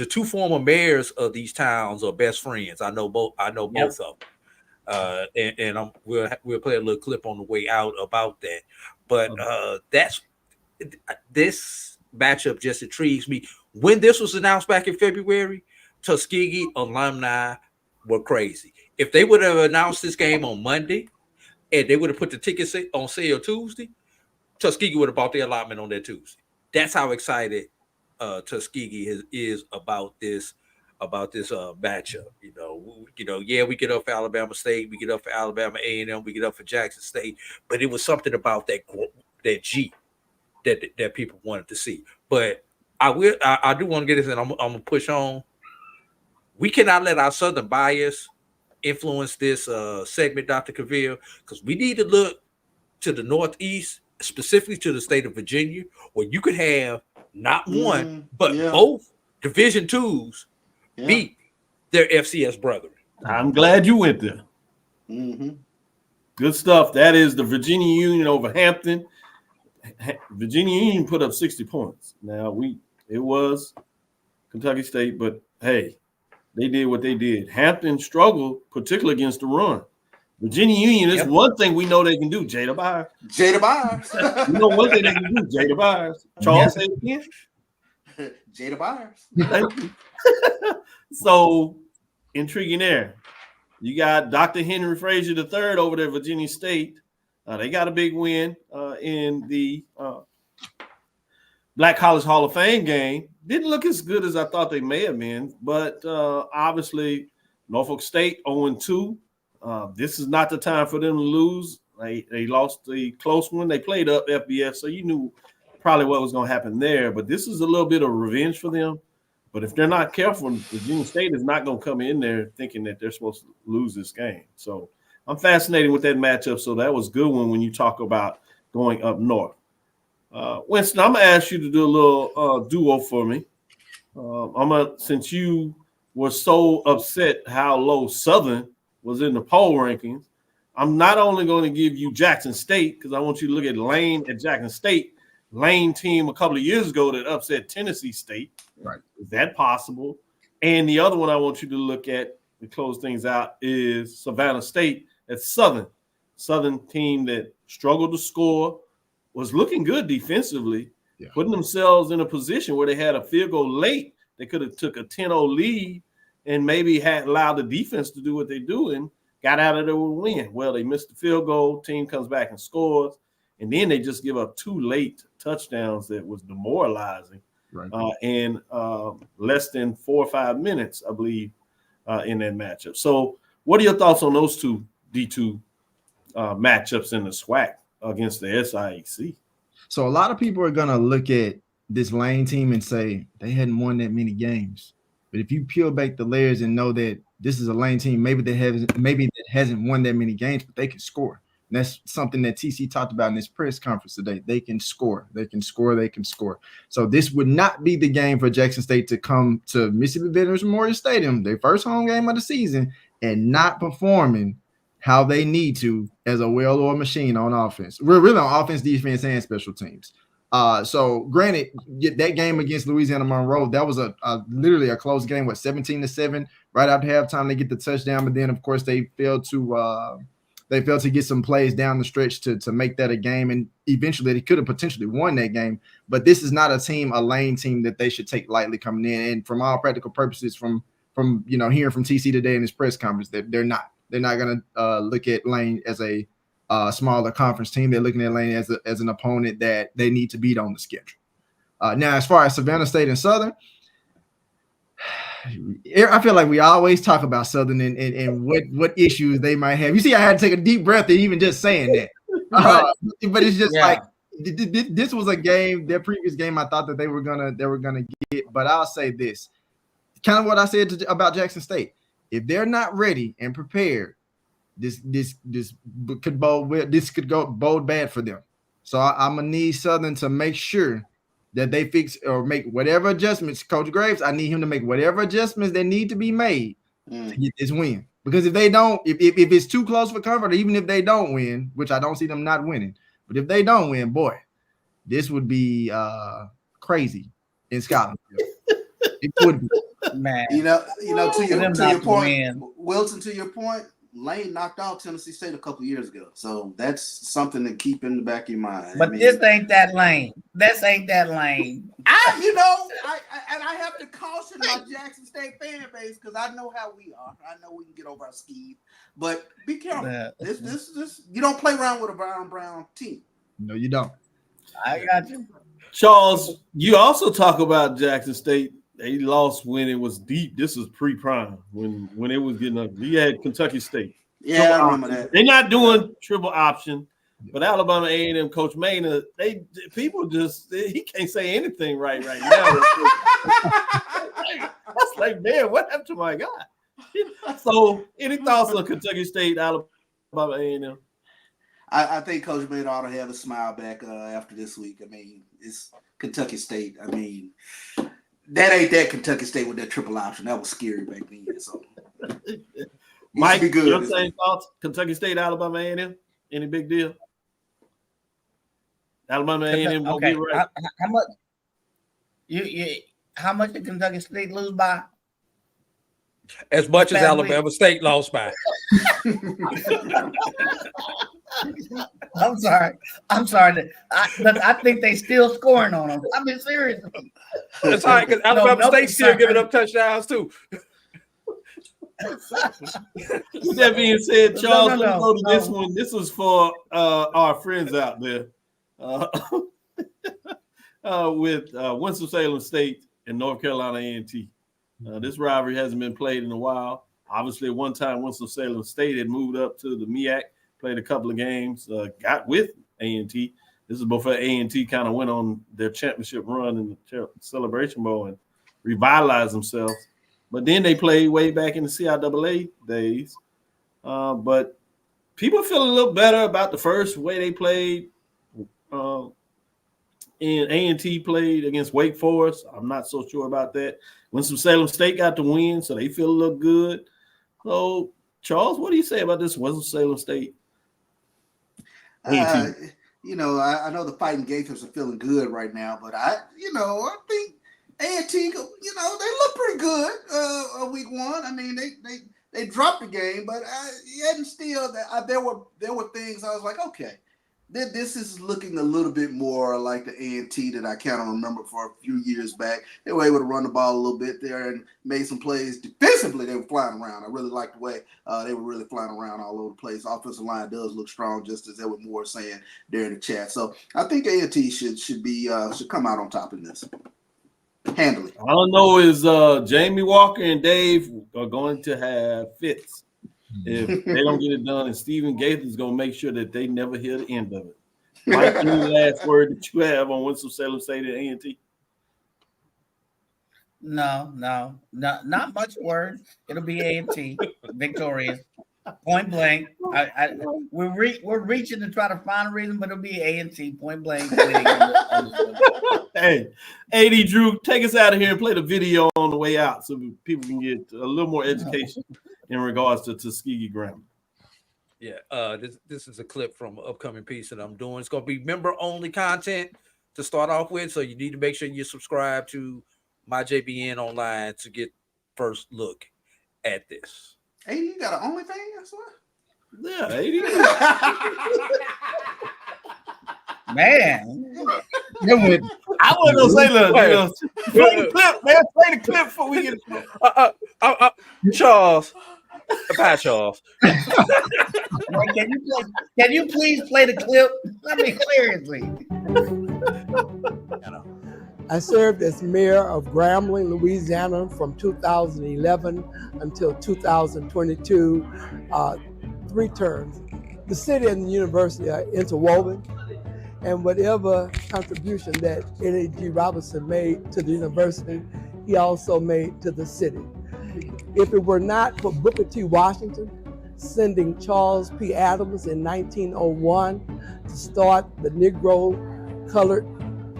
two former mayors of these towns are best friends. I know both of them. And we'll play a little clip on the way out about that. But this matchup just intrigues me. When this was announced back in February, Tuskegee alumni were crazy. If they would have announced this game on Monday and they would have put the tickets on sale Tuesday, Tuskegee would have bought their allotment on that Tuesday. That's how excited Tuskegee is about this matchup. Yeah, we get up for Alabama State, we get up for Alabama A&M, we get up for Jackson State, but it was something about that G that people wanted to see. But I do want to get this, and I'm gonna push on. We cannot let our Southern bias influence this segment, Dr. Cavil, because we need to look to the Northeast, specifically to the state of Virginia, where you could have not one, but both Division IIs beat their FCS brethren. I'm glad you went there. Good stuff. That is the Virginia Union over Hampton. Virginia Union put up 60 points. Now it was Kentucky State, but hey, they did what they did. Hampton struggled, particularly against the run. Virginia Union is one thing we know they can do. Jada Byers. You know one thing they can do. Jada Byers. Charles, say it again. Jada Byers. Thank you. So intriguing there. You got Dr. Henry Frazier III over there, Virginia State. They got a big win in the Black College Hall of Fame game. Didn't look as good as I thought they may have been, but obviously Norfolk State 0-2. This is not the time for them to lose. They lost the close one. They played up FBS, so you knew probably what was going to happen there. But this is a little bit of revenge for them. But if they're not careful, Virginia State is not going to come in there thinking that they're supposed to lose this game. So I'm fascinated with that matchup. So that was a good one when you talk about going up north. Winston, I'm going to ask you to do a little duo for me. Since you were so upset how low Southern was in the poll rankings, I'm not only going to give you Jackson State because I want you to look at Lane at Jackson State. Lane team a couple of years ago that upset Tennessee State. Right. Is that possible? And the other one I want you to look at to close things out is Savannah State at Southern. Southern team that struggled to score, was looking good defensively, putting themselves in a position where they had a field goal late. They could have took a 10-0 lead and maybe had allowed the defense to do what they do and got out of there with a win. Well, they missed the field goal. Team comes back and scores. And then they just give up 2 late touchdowns that was demoralizing in less than 4 or 5 minutes, I believe, in that matchup. So what are your thoughts on those two D2 matchups in the SWAC against the SIAC? So a lot of people are going to look at this Lane team and say they hadn't won that many games. But if you peel back the layers and know that this is a Lane team, maybe that hasn't won that many games, but they can score. And that's something that TC talked about in this press conference today. They can score. They can score. They can score. So this would not be the game for Jackson State to come to Mississippi Veterans Memorial Stadium, their first home game of the season, and not performing how they need to as a well-oiled machine on offense. We're really on offense, defense, and special teams. So granted, that game against Louisiana Monroe, that was a literally a close game, 17-7 right after halftime. They get the touchdown, but then of course they failed to get some plays down the stretch to make that a game, and eventually they could have potentially won that game. But this is not a Lane team that they should take lightly coming in. And from all practical purposes, from hearing from TC today in his press conference, that they're not going to look at Lane as a smaller conference team. They're looking at Lane as an opponent that they need to beat on the schedule. Now, as far as Savannah State and Southern, I feel like we always talk about Southern and what issues they might have. You see, I had to take a deep breath and even just saying that. But it's just like this was a game. Their previous game, I thought that they were gonna get. But I'll say this, kind of what I said about Jackson State. If they're not ready and prepared, this could bode bad for them. So I'm gonna need Southern to make sure that they fix or make whatever adjustments. Coach Graves, I need him to make whatever adjustments that need to be made to get this win. Because if they don't, if it's too close for comfort, or even if they don't win, which I don't see them not winning, but if they don't win, boy, this would be crazy in Scotland. It would be. Man, to your point, Wilson, to your point, Lane knocked out Tennessee State a couple years ago, so that's something to keep in the back of your mind. But this ain't that Lane. This ain't that Lane. I have to caution my Jackson State fan base because I know how we are. I know we can get over our skis, but be careful. This you don't play around with a brown team. No, you don't. I got you, Charles. You also talk about Jackson State. They lost when it was deep. This was pre-prime when it was getting up. You had Kentucky State. Yeah, I remember that. They're not doing triple option, but Alabama A&M Coach Maynard, he can't say anything right now. That's like, man, what happened to my guy? So, any thoughts on Kentucky State, Alabama A&M? I think Coach Maynard ought to have a smile back after this week. I mean, it's Kentucky State. I mean, that ain't that Kentucky State with that triple option. That was scary back then. So, Mike, your same thoughts? Kentucky State, Alabama A&M, any big deal? Alabama A&M won't get right. How much? How much did Kentucky State lose by? As much as Alabama State lost by. I'm sorry. But I think they still scoring on them. I mean, seriously. That's all right, because Alabama State's still giving up touchdowns too. With that being said, Charles, let's go to this one. This was for our friends out there with Winston-Salem State and North Carolina A&T. This rivalry hasn't been played in a while. Obviously, at one time, Winston-Salem State had moved up to the MEAC, played a couple of games, got with A&T. This is before A&T kind of went on their championship run in the Celebration Bowl and revitalized themselves. But then they played way back in the CIAA days. But people feel a little better about the first way they played. And A&T played against Wake Forest. I'm not so sure about that. Winston-Salem State got the win, so they feel a little good. So, Charles, what do you say about this Winston-Salem State? I know the Fighting Gators are feeling good right now, but I think A&T, they look pretty good week one. I mean, they dropped the game, but there were things I was like, okay, this is looking a little bit more like the A&T that I kind of remember for a few years back. They were able to run the ball a little bit there and made some plays. Defensively, they were flying around. I really liked the way they were really flying around all over the place. Offensive line does look strong, just as Edward Moore was saying there in the chat. So I think A&T should come out on top in this. Handily. I don't know is Jamie Walker and Dave are going to have fits if they don't get it done, and Stephen Gaither is going to make sure that they never hear the end of it. Mike, any last word that you have on Winston-Salem State and A&T? No, not much word. It'll be A&T victorious, point blank. We're reaching to try to find a reason, but it'll be A&T point blank. Hey, AD Drew, take us out of here and play the video on the way out so people can get a little more education in regards to Tuskegee grammar. Yeah, this is a clip from an upcoming piece that I'm doing. It's going to be member only content to start off with, so you need to make sure you subscribe to my JBN online to get first look at this. Hey, you got an OnlyFans? Yeah, 80. Man, I wasn't gonna say nothing. Play the clip, man. Play the clip before we get. Charles, bye, Charles. Can you please play the clip? I mean, seriously. I served as mayor of Grambling, Louisiana from 2011 until 2022, 3 terms. The city and the university are interwoven, and whatever contribution that N.A.G. Robinson made to the university, he also made to the city. If it were not for Booker T. Washington sending Charles P. Adams in 1901 to start the Negro Colored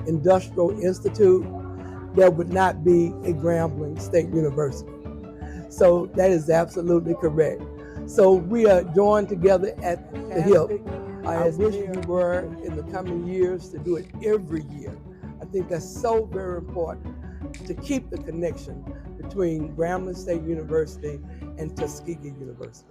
Industrial Institute, there would not be a Grambling State University. So that is absolutely correct. So we are joined together at the hip. I wish we were in the coming years to do it every year. I think that's so very important to keep the connection between Grambling State University and Tuskegee University.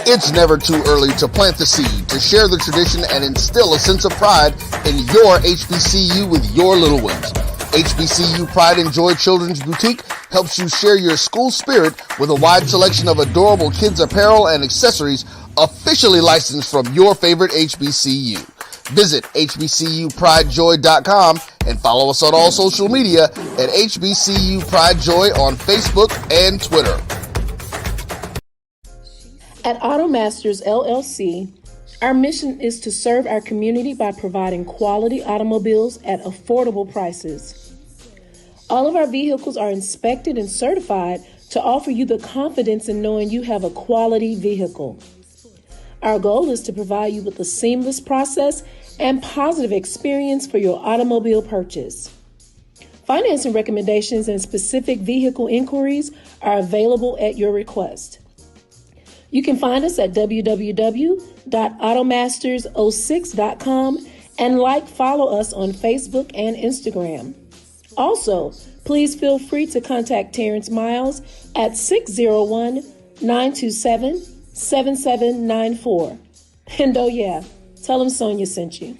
It's never too early to plant the seed, to share the tradition, and instill a sense of pride in your HBCU with your little ones. HBCU Pride and Joy Children's Boutique helps you share your school spirit with a wide selection of adorable kids apparel and accessories officially licensed from your favorite HBCU. Visit hbcupridejoy.com and follow us on all social media at HBCU Pride Joy on Facebook and Twitter. At AutoMasters LLC, our mission is to serve our community by providing quality automobiles at affordable prices. All of our vehicles are inspected and certified to offer you the confidence in knowing you have a quality vehicle. Our goal is to provide you with a seamless process and positive experience for your automobile purchase. Financing recommendations and specific vehicle inquiries are available at your request. You can find us at www.automasters06.com and follow us on Facebook and Instagram. Also, please feel free to contact Terrence Miles at 601-927-7794. And oh yeah, tell him Sonia sent you.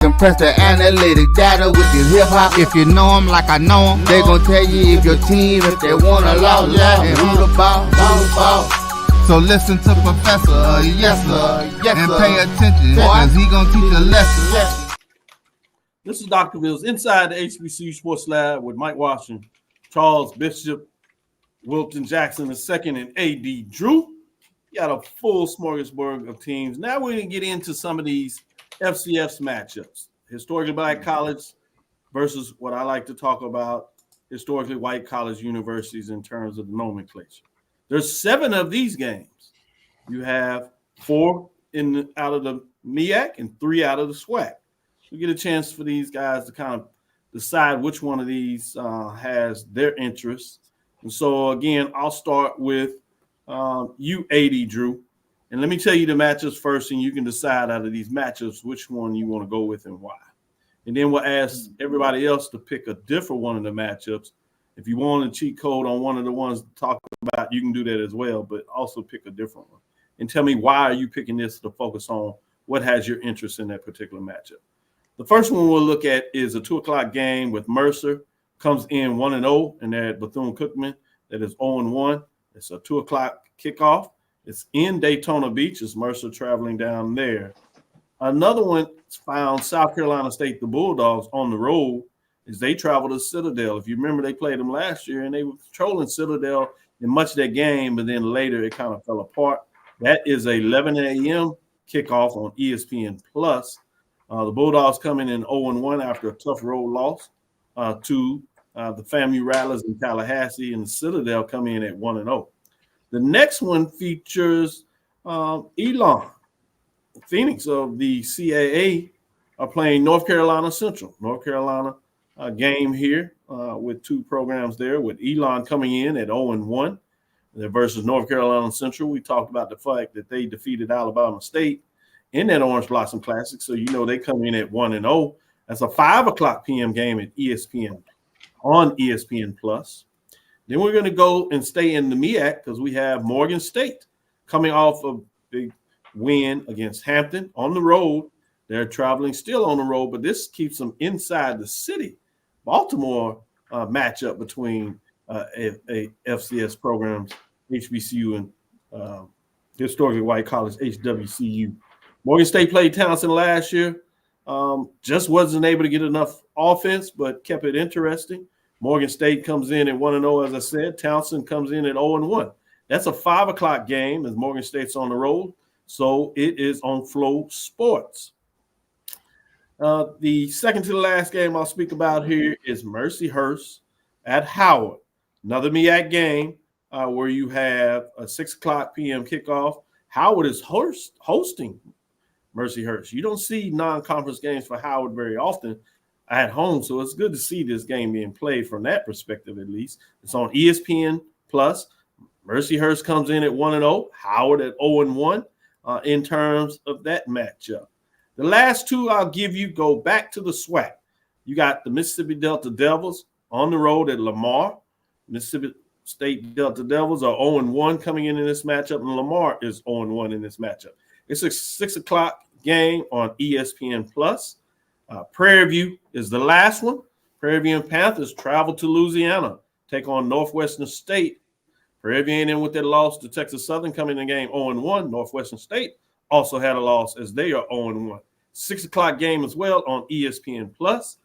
Compress the analytic data with your hip hop. If you know them like I know them, they gon' tell you if your team, if they want a lot, and who the ball. So listen to Professor, yes sir, and pay attention, cause he gon' teach a lesson. This is Dr. Ville's Inside the HBCU Sports Lab with Mike Washington, Charles Bishop, Wilton Jackson II, and A.D. Drew. You got a full smorgasbord of teams. Now we're going to get into some of these FCS matchups. Historically black college versus what I like to talk about, historically white college universities in terms of the nomenclature. There's 7 of these games. You have 4 out of the MEAC and 3 out of the SWAC. We get a chance for these guys to kind of decide which one of these has their interest. And so, again, I'll start with you, A.D. Drew. And let me tell you the matchups first, and you can decide out of these matchups which one you want to go with and why. And then we'll ask everybody else to pick a different one of the matchups. If you want a cheat code on one of the ones to talk about, you can do that as well, but also pick a different one. And tell me why are you picking this to focus on what has your interest in that particular matchup. The first one we'll look at is a 2:00 game with Mercer. Comes in 1-0, and they're at Bethune-Cookman. That is 0-1. It's a 2:00 kickoff. It's in Daytona Beach. It's Mercer traveling down there. Another one found South Carolina State, the Bulldogs, on the road as they travel to Citadel. If you remember, they played them last year, and they were controlling Citadel in much of that game, but then later it kind of fell apart. That is a 11 a.m. kickoff on ESPN+. The Bulldogs coming in 0-1 after a tough road loss to the FAMU Rattlers in Tallahassee, and the Citadel come in at 1-0. The next one features Elon. Phoenix of the CAA are playing North Carolina Central. North Carolina game here with 2 programs there, with Elon coming in at 0-1. versus North Carolina Central. We talked about the fact that they defeated Alabama State in that Orange Blossom Classic. So, they come in at 1-0. That's a 5:00 p.m. game at ESPN on ESPN Plus. Then we're going to go and stay in the MEAC because we have Morgan State coming off a big win against Hampton on the road. They're traveling still on the road, but this keeps them inside the city. Baltimore matchup between FCS programs, HBCU and historically white college, HWCU. Morgan State played Townsend last year. Just wasn't able to get enough offense, but kept it interesting. Morgan State comes in at 1-0, as I said. Townsend comes in at 0-1. That's a 5:00 game as Morgan State's on the road. So it is on Flow Sports. The second to the last game I'll speak about here is Mercyhurst at Howard. Another MEAC game where you have a 6:00 p.m. kickoff. Howard is hosting Mercyhurst. You don't see non-conference games for Howard very often at home, so it's good to see this game being played from that perspective at least. It's on ESPN Plus. Mercyhurst comes in at 1-0, Howard at 0-1 in terms of that matchup. The last two I'll give you go back to the SWAC. You got the Mississippi Delta Devils on the road at Lamar. Mississippi State Delta Devils are 0-1 coming in this matchup, and Lamar is 0-1 in this matchup. It's a 6:00 game on ESPN Plus. Prairie View is the last one. Prairie View and Panthers travel to Louisiana, take on Northwestern State. Prairie View ain't in with that loss to Texas Southern coming in the game 0-1. Northwestern State also had a loss as they are 0-1. 6:00 game as well on ESPN Plus.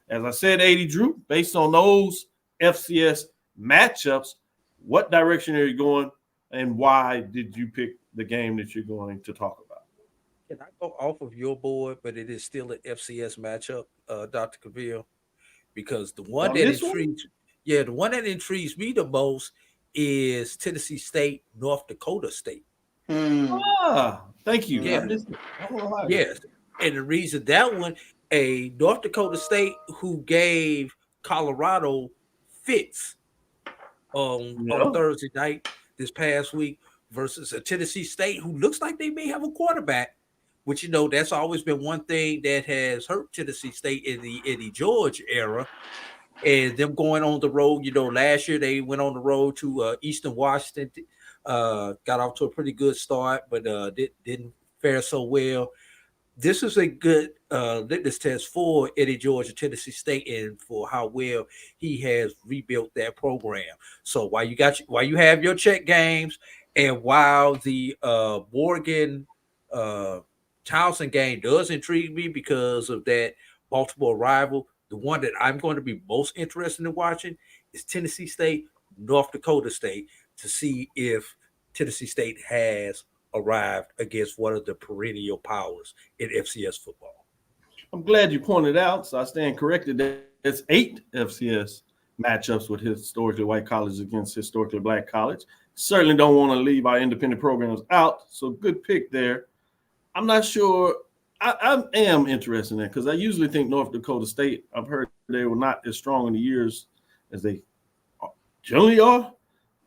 As I said, A.D. Drew, based on those FCS matchups, what direction are you going and why did you pick the game that you're going to talk about? Can I go off of your board, but it is still an FCS matchup, Dr. Cavil? Because the one the one that intrigues me the most is Tennessee State, North Dakota State. Thank you. Yeah. Yes. And the reason that one, a North Dakota State who gave Colorado fits on Thursday night this past week versus a Tennessee State who looks like they may have a quarterback, which, that's always been one thing that has hurt Tennessee State in the Eddie George era. And them going on the road, last year they went on the road to Eastern Washington, got off to a pretty good start, but didn't fare so well. This is a good litmus test for Eddie George and Tennessee State and for how well he has rebuilt that program. So while you have your check games and while the Morgan Townsend game does intrigue me because of that Baltimore rival, the one that I'm going to be most interested in watching is Tennessee State, North Dakota State, to see if Tennessee State has arrived against one of the perennial powers in FCS football. I'm glad you pointed out, so I stand corrected. There's 8 FCS matchups with historically white colleges against historically black college. Certainly don't want to leave our independent programs out, so good pick there. I'm not sure. I am interested in that because I usually think North Dakota State, I've heard they were not as strong in the years as they generally are.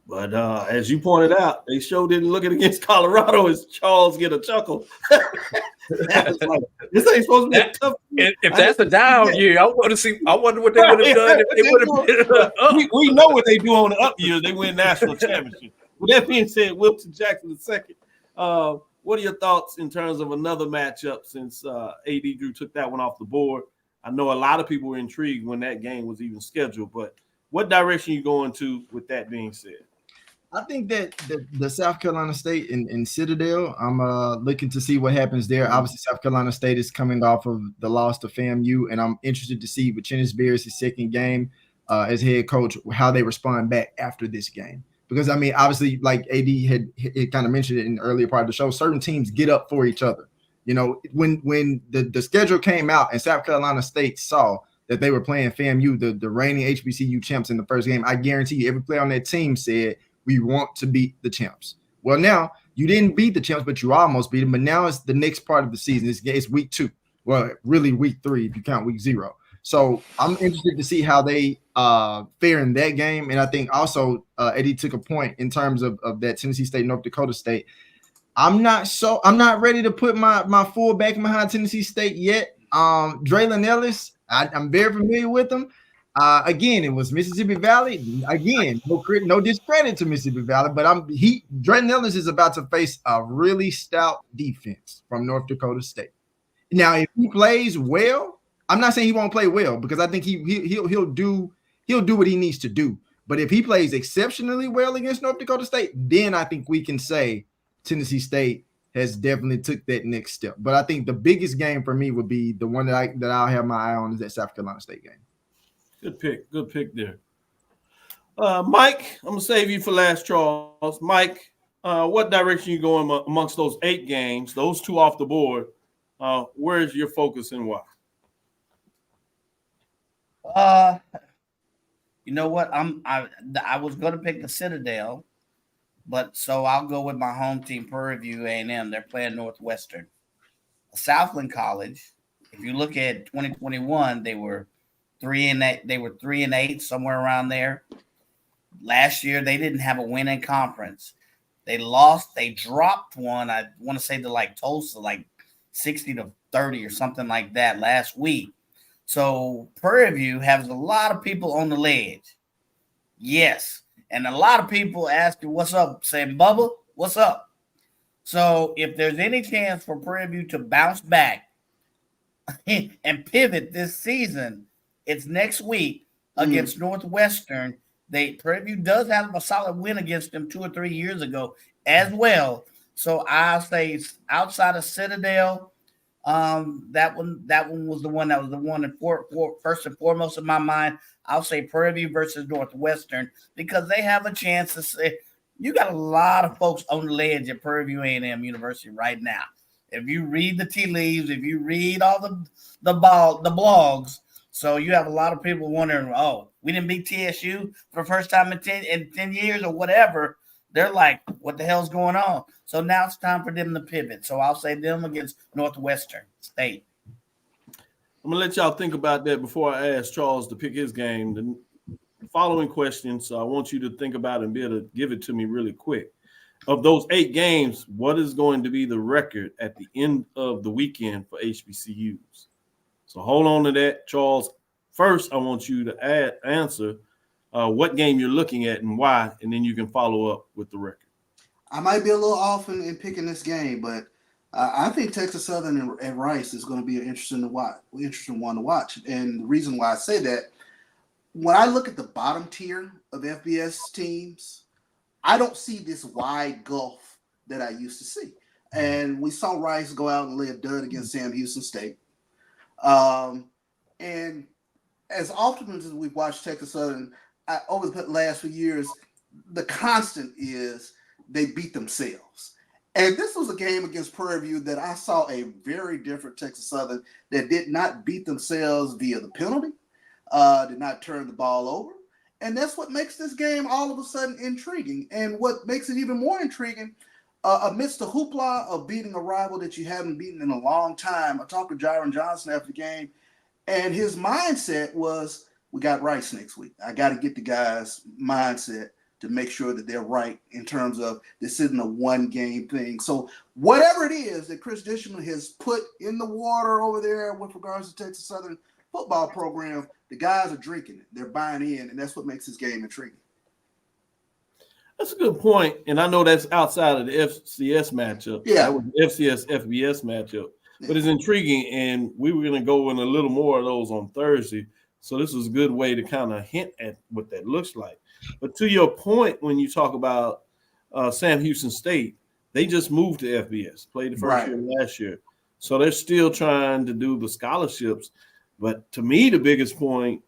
But as you pointed out, they sure didn't look it against Colorado as Charles get a chuckle. Like, this ain't supposed to be a tough. If that's a down year, I wonder what they would have done if they would have been up. We know what they do on the up years. They win national championship. With that being said, Wilton Jackson II. What are your thoughts in terms of another matchup since A.D. Drew took that one off the board? I know a lot of people were intrigued when that game was even scheduled, but what direction are you going to with that being said? I think that the South Carolina State in Citadel, I'm looking to see what happens there. Obviously, South Carolina State is coming off of the loss to FAMU, and I'm interested to see with Chennis Beers' second game as head coach, how they respond back after this game. Because, obviously, like AD had kind of mentioned it in the earlier part of the show, certain teams get up for each other. When the schedule came out and South Carolina State saw that they were playing FAMU, the reigning HBCU champs in the first game, I guarantee you every player on that team said, we want to beat the champs. Well, now, you didn't beat the champs, but you almost beat them. But now it's the next part of the season. It's week 2. Well, really week 3 if you count week 0. So I'm interested to see how they fare in that game. And I think also Eddie took a point in terms of that Tennessee State, North Dakota State. I'm not ready to put my full back behind Tennessee State yet. Draylon Ellis, I'm very familiar with him. Again, it was Mississippi Valley. Again, no discredit to Mississippi Valley, but Draylon Ellis is about to face a really stout defense from North Dakota State. Now, if he plays well, I'm not saying he won't play well because I think he'll do what he needs to do. But if he plays exceptionally well against North Dakota State, then I think we can say Tennessee State has definitely took that next step. But I think the biggest game for me would be the one that I'll have my eye on is that South Carolina State game. Good pick there. Mike, I'm gonna save you for last, Charles. Mike, what direction you going amongst those 8 games? Those 2 off the board. Where is your focus and why? You know what? I was going to pick the Citadel, but so I'll go with my home team, Prairie View A&M. They're playing Northwestern. Southland College. If you look at 2021, they were 3-8. They were 3-8, somewhere around there. Last year, they didn't have a win in conference. They lost. They dropped one. I want to say to like Tulsa, like 60-30 or something like that last week. So Prairie View has a lot of people on the ledge. Yes. And a lot of people ask you, what's up? Saying, Bubba, what's up? So if there's any chance for Prairie View to bounce back and pivot this season, it's next week against Northwestern. Prairie View does have a solid win against them 2 or 3 years ago as well. So I'll say outside of Citadel, that one was the one that first and foremost in my mind. I'll say Prairie View versus Northwestern because they have a chance to say you got a lot of folks on the ledge at Prairie View A&M University right now. If you read the tea leaves, if you read all the blogs, so you have a lot of people wondering, oh, we didn't beat TSU for the first time in 10 years or whatever. They're like, what the hell's going on? So now it's time for them to pivot. So I'll say them against Northwestern State. I'm going to let y'all think about that before I ask Charles to pick his game. The following questions, I want you to think about and be able to give it to me really quick. Of those 8 games, what is going to be the record at the end of the weekend for HBCUs? So hold on to that, Charles. First, I want you to answer what game you're looking at and why, and then you can follow up with the record. I might be a little off in picking this game, but I think Texas Southern and Rice is going to be an interesting one to watch. And the reason why I say that, when I look at the bottom tier of FBS teams, I don't see this wide gulf that I used to see. And we saw Rice go out and lay a dud against Sam Houston State. And as often as we've watched Texas Southern over the last few years, the constant is they beat themselves. And this was a game against Prairie View that I saw a very different Texas Southern that did not beat themselves via the penalty, did not turn the ball over. And that's what makes this game all of a sudden intriguing. And what makes it even more intriguing, amidst the hoopla of beating a rival that you haven't beaten in a long time, I talked to Jaron Johnson after the game, and his mindset was, we got Rice next week. I got to get the guys' mindset to make sure that they're right in terms of this isn't a one-game thing. So whatever it is that Chris Dishman has put in the water over there with regards to Texas Southern football program, the guys are drinking it. They're buying in, and that's what makes this game intriguing. That's a good point, and I know that's outside of the FCS matchup. Yeah. That was the FCS-FBS matchup. But it's intriguing, and we were going to go in a little more of those on Thursday. So this was a good way to kind of hint at what that looks like. But to your point, when you talk about Sam Houston State, they just moved to FBS, played the first year last year. So they're still trying to do the scholarships. But to me, the biggest point,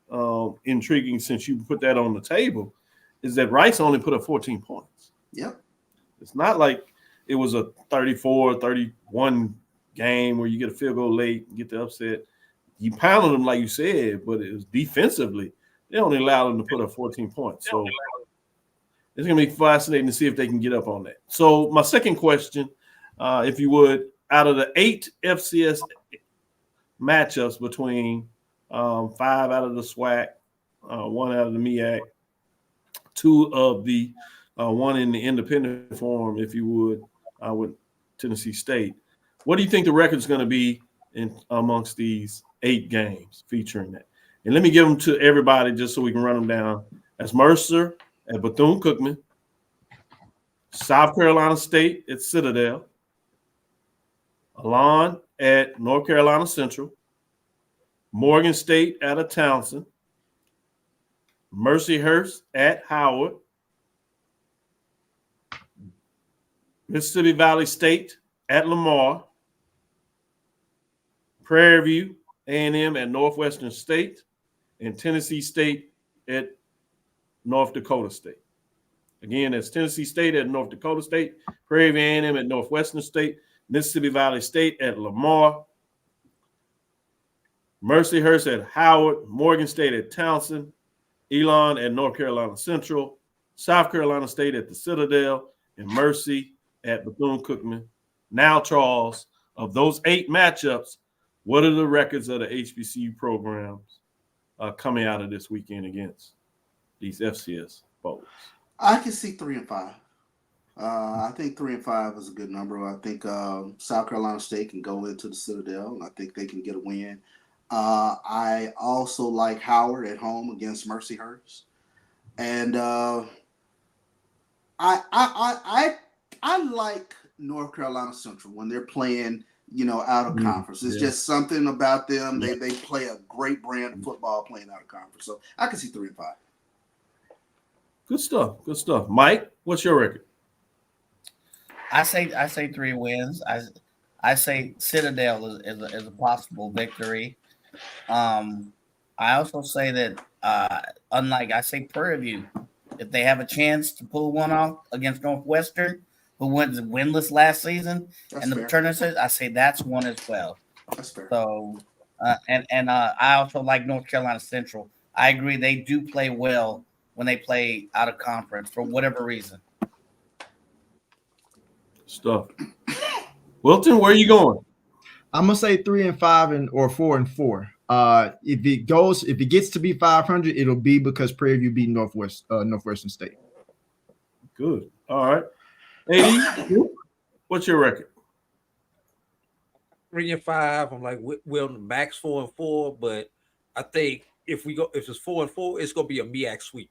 intriguing since you put that on the table, is that Rice only put up 14 points. Yep. It's not like it was a 34-31 game where you get a field goal late and get the upset. You pounded them, like you said, but it was defensively. They only allowed them to put up 14 points. So it's going to be fascinating to see if they can get up on that. So my second question, if you would, out of the 8 FCS matchups between 5 out of the SWAC, 1 out of the MEAC, 2 of the 1 in the independent form, if you would, with Tennessee State. What do you think the record is going to be in amongst these 8 games featuring that? And let me give them to everybody just so we can run them down. That's Mercer at Bethune-Cookman, South Carolina State at Citadel, Alon at North Carolina Central, Morgan State at Townsend, Mercyhurst at Howard, Mississippi Valley State at Lamar, Prairie View A&M at Northwestern State, and Tennessee State at North Dakota State. Again, that's Tennessee State at North Dakota State, Prairie View A&M at Northwestern State, Mississippi Valley State at Lamar, Mercyhurst at Howard, Morgan State at Townsend, Elon at North Carolina Central, South Carolina State at the Citadel, and Mercy at Bethune-Cookman. Now, Charles, of those 8 matchups, what are the records of the HBCU programs coming out of this weekend against these FCS bowls? I can see 3 and 5. I think 3 and 5 is a good number. I think South Carolina State can go into the Citadel, and I think they can get a win. I also like Howard at home against Mercyhurst, and I like North Carolina Central when they're playing, out of conference. It's just something about them. They play a great brand of football playing out of conference. So I can see 3 and 5. Good stuff. Good stuff. Mike, what's your record? I say 3 wins. I say Citadel is a possible victory. I also say that unlike I say Prairie View, if they have a chance to pull one off against Northwestern, who went winless last season, and the returner says, I say that's one as well. That's fair. So I also like North Carolina Central. I agree they do play well when they play out of conference for whatever reason. Stuff. Wilton, where are you going? I'm gonna say 3 and 5 or 4 and 4. If it gets to be 500, it'll be because Prairie View beat Northwestern State. Good. All right. AD, what's your record? 3 and 5. I'm like Wilton, max 4 and 4, but I think if it's 4 and 4, it's gonna be a MEAC sweep.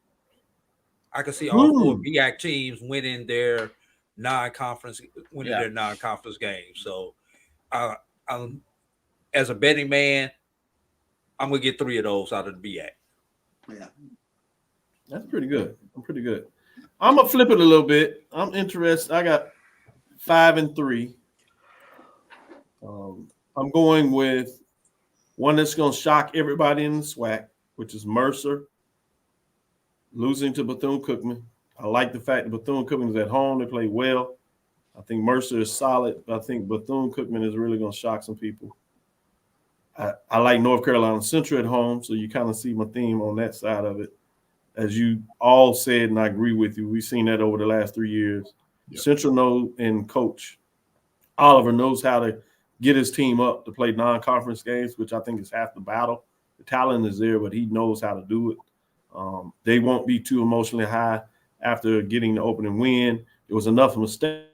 I can see all 4 MEAC teams winning their non-conference games. So, I'm as a betting man, I'm gonna get 3 of those out of the MEAC. Yeah, that's pretty good. I'm gonna flip it a little bit. I'm interested. I got 5 and 3. I'm going with one that's gonna shock everybody in the SWAC, which is Mercer losing to Bethune-Cookman. I like the fact that Bethune-Cookman is at home. They play well. I think Mercer is solid, but I think Bethune-Cookman is really going to shock some people. I like North Carolina Central at home, so you kind of see my theme on that side of it. As you all said, and I agree with you, we've seen that over the last 3 years. Yep. Central and Coach Oliver knows how to get his team up to play non-conference games, which I think is half the battle. The talent is there, but he knows how to do it. They won't be too emotionally high after getting the opening win. There was enough mistakes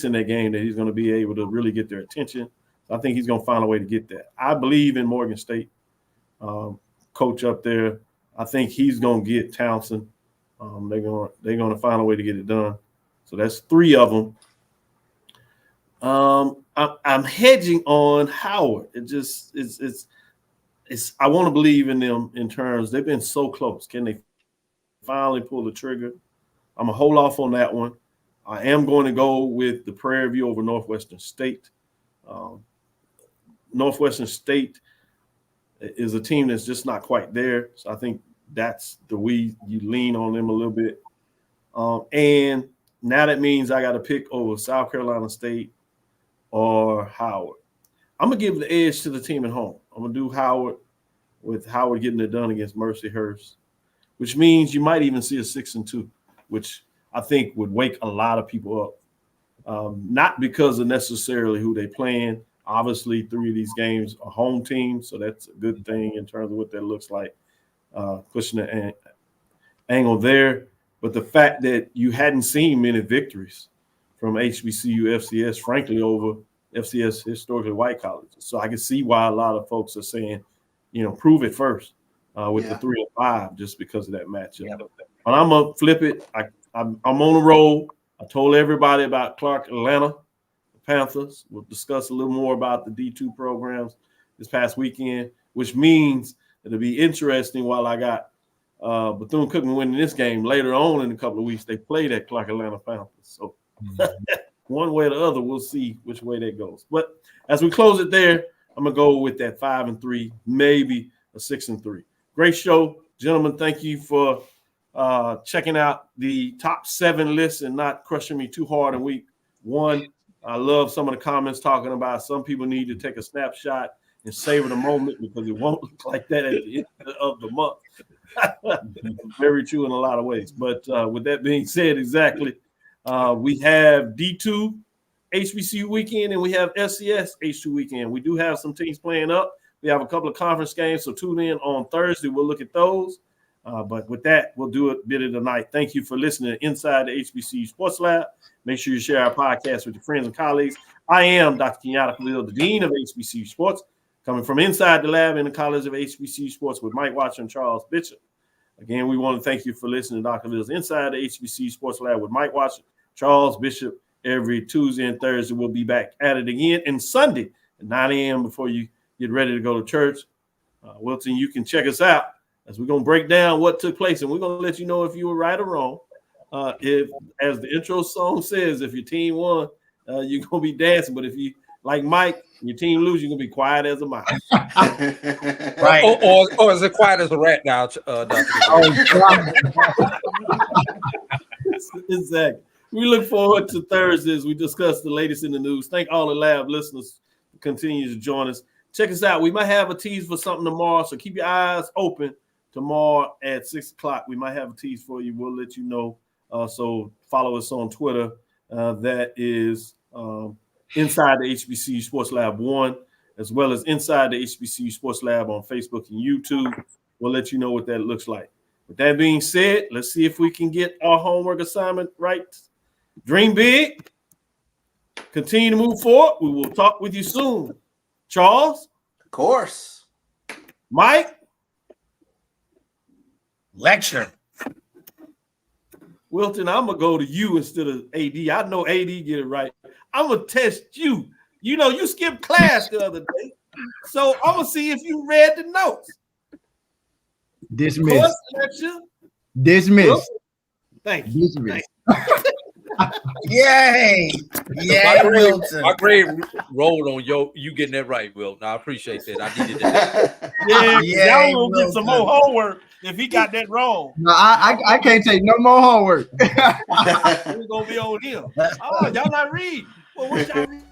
in that game that he's going to be able to really get their attention. I think he's going to find a way to get that. I believe in Morgan State, coach up there. I think he's going to get Townsend. They're going to find a way to get it done. So that's 3 of them. I'm hedging on Howard. I want to believe in them in terms they've been so close. Can they finally pull the trigger? I'm gonna hold off on that one. I am going to go with the Prairie View over Northwestern State. Northwestern State is a team that's just not quite there, so I think that's the way you lean on them a little bit. And now that means I got to pick over South Carolina State or Howard. I'm gonna give the edge to the team at home. I'm gonna do Howard, with Howard getting it done against Mercyhurst, which means you might even see a 6-2, which I think would wake a lot of people up. Not because of necessarily who they playing. Obviously, 3 of these games are home teams, so that's a good thing in terms of what that looks like, pushing the angle there. But the fact that you hadn't seen many victories from HBCU FCS, frankly, over FCS historically white colleges. So I can see why a lot of folks are saying, prove it first with the 3 and 5, just because of that matchup. Yeah. But I'm going to flip it. I'm on the roll. I told everybody about Clark Atlanta Panthers. We'll discuss a little more about the D2 programs this past weekend, which means it'll be interesting while I got Bethune-Cookman winning this game. Later on in a couple of weeks, they play that Clark Atlanta Panthers. So one way or the other, we'll see which way that goes. But as we close it there, I'm going to go with that 5-3, maybe a 6-3. Great show. Gentlemen, thank you for checking out the top 7 list and not crushing me too hard in week 1. I love some of the comments talking about some people need to take a snapshot and savor the moment because it won't look like that at the end of the month. Very true in a lot of ways. But with that being said, exactly, we have D2 HBCU weekend and we have SCS H2 weekend. We do have some teams playing up. We have a couple of conference games, so tune in on Thursday. We'll look at those. But with that, we'll do it bit of the night. Thank you for listening to Inside the HBCU Sports Lab. Make sure you share our podcast with your friends and colleagues. I am Dr. Kenyatta Cavil, the Dean of HBCU Sports, coming from inside the lab in the College of HBCU Sports with Mike Watcher and Charles Bishop. Again, we want to thank you for listening to Dr. Cavil's Inside the HBCU Sports Lab with Mike Watcher, Charles Bishop. Every Tuesday and Thursday, we'll be back at it again. And Sunday at 9 a.m. before you get ready to go to church. Wilton, you can check us out as we're going to break down what took place, and we're going to let you know if you were right or wrong. If, as the intro song says, if your team won, you're going to be dancing. But if you, like Mike, your team lose, you're going to be quiet as a mouse. Right. Or is it quiet as a rat now, Dr. Exactly. We look forward to Thursdays. We discuss the latest in the news. Thank all the lab listeners who continue to join us. Check us out. We might have a tease for something tomorrow, so keep your eyes open. Tomorrow at 6 o'clock, we might have a tease for you. We'll let you know. So follow us on Twitter. That is Inside the HBCU Sports Lab 1, as well as Inside the HBCU Sports Lab on Facebook and YouTube. We'll let you know what that looks like. With that being said, let's see if we can get our homework assignment right. Dream big. Continue to move forward. We will talk with you soon. Charles? Of course. Mike? Lecture. Wilton, I'm going to go to you instead of AD. I know AD get it right. I'm going to test you. You know, you skipped class the other day. So I'm going to see if you read the notes. Dismissed. Lecture. Dismissed. Wilton. Thank you. Dismissed. Yay! Yay, Wilton. My grade rolled on you getting that right, Wilton. I appreciate that. I needed that. Yeah, y'all will get some more homework if he got that wrong. No, I can't take no more homework. We're gonna be on him. Oh, y'all not read. Well, what y'all read?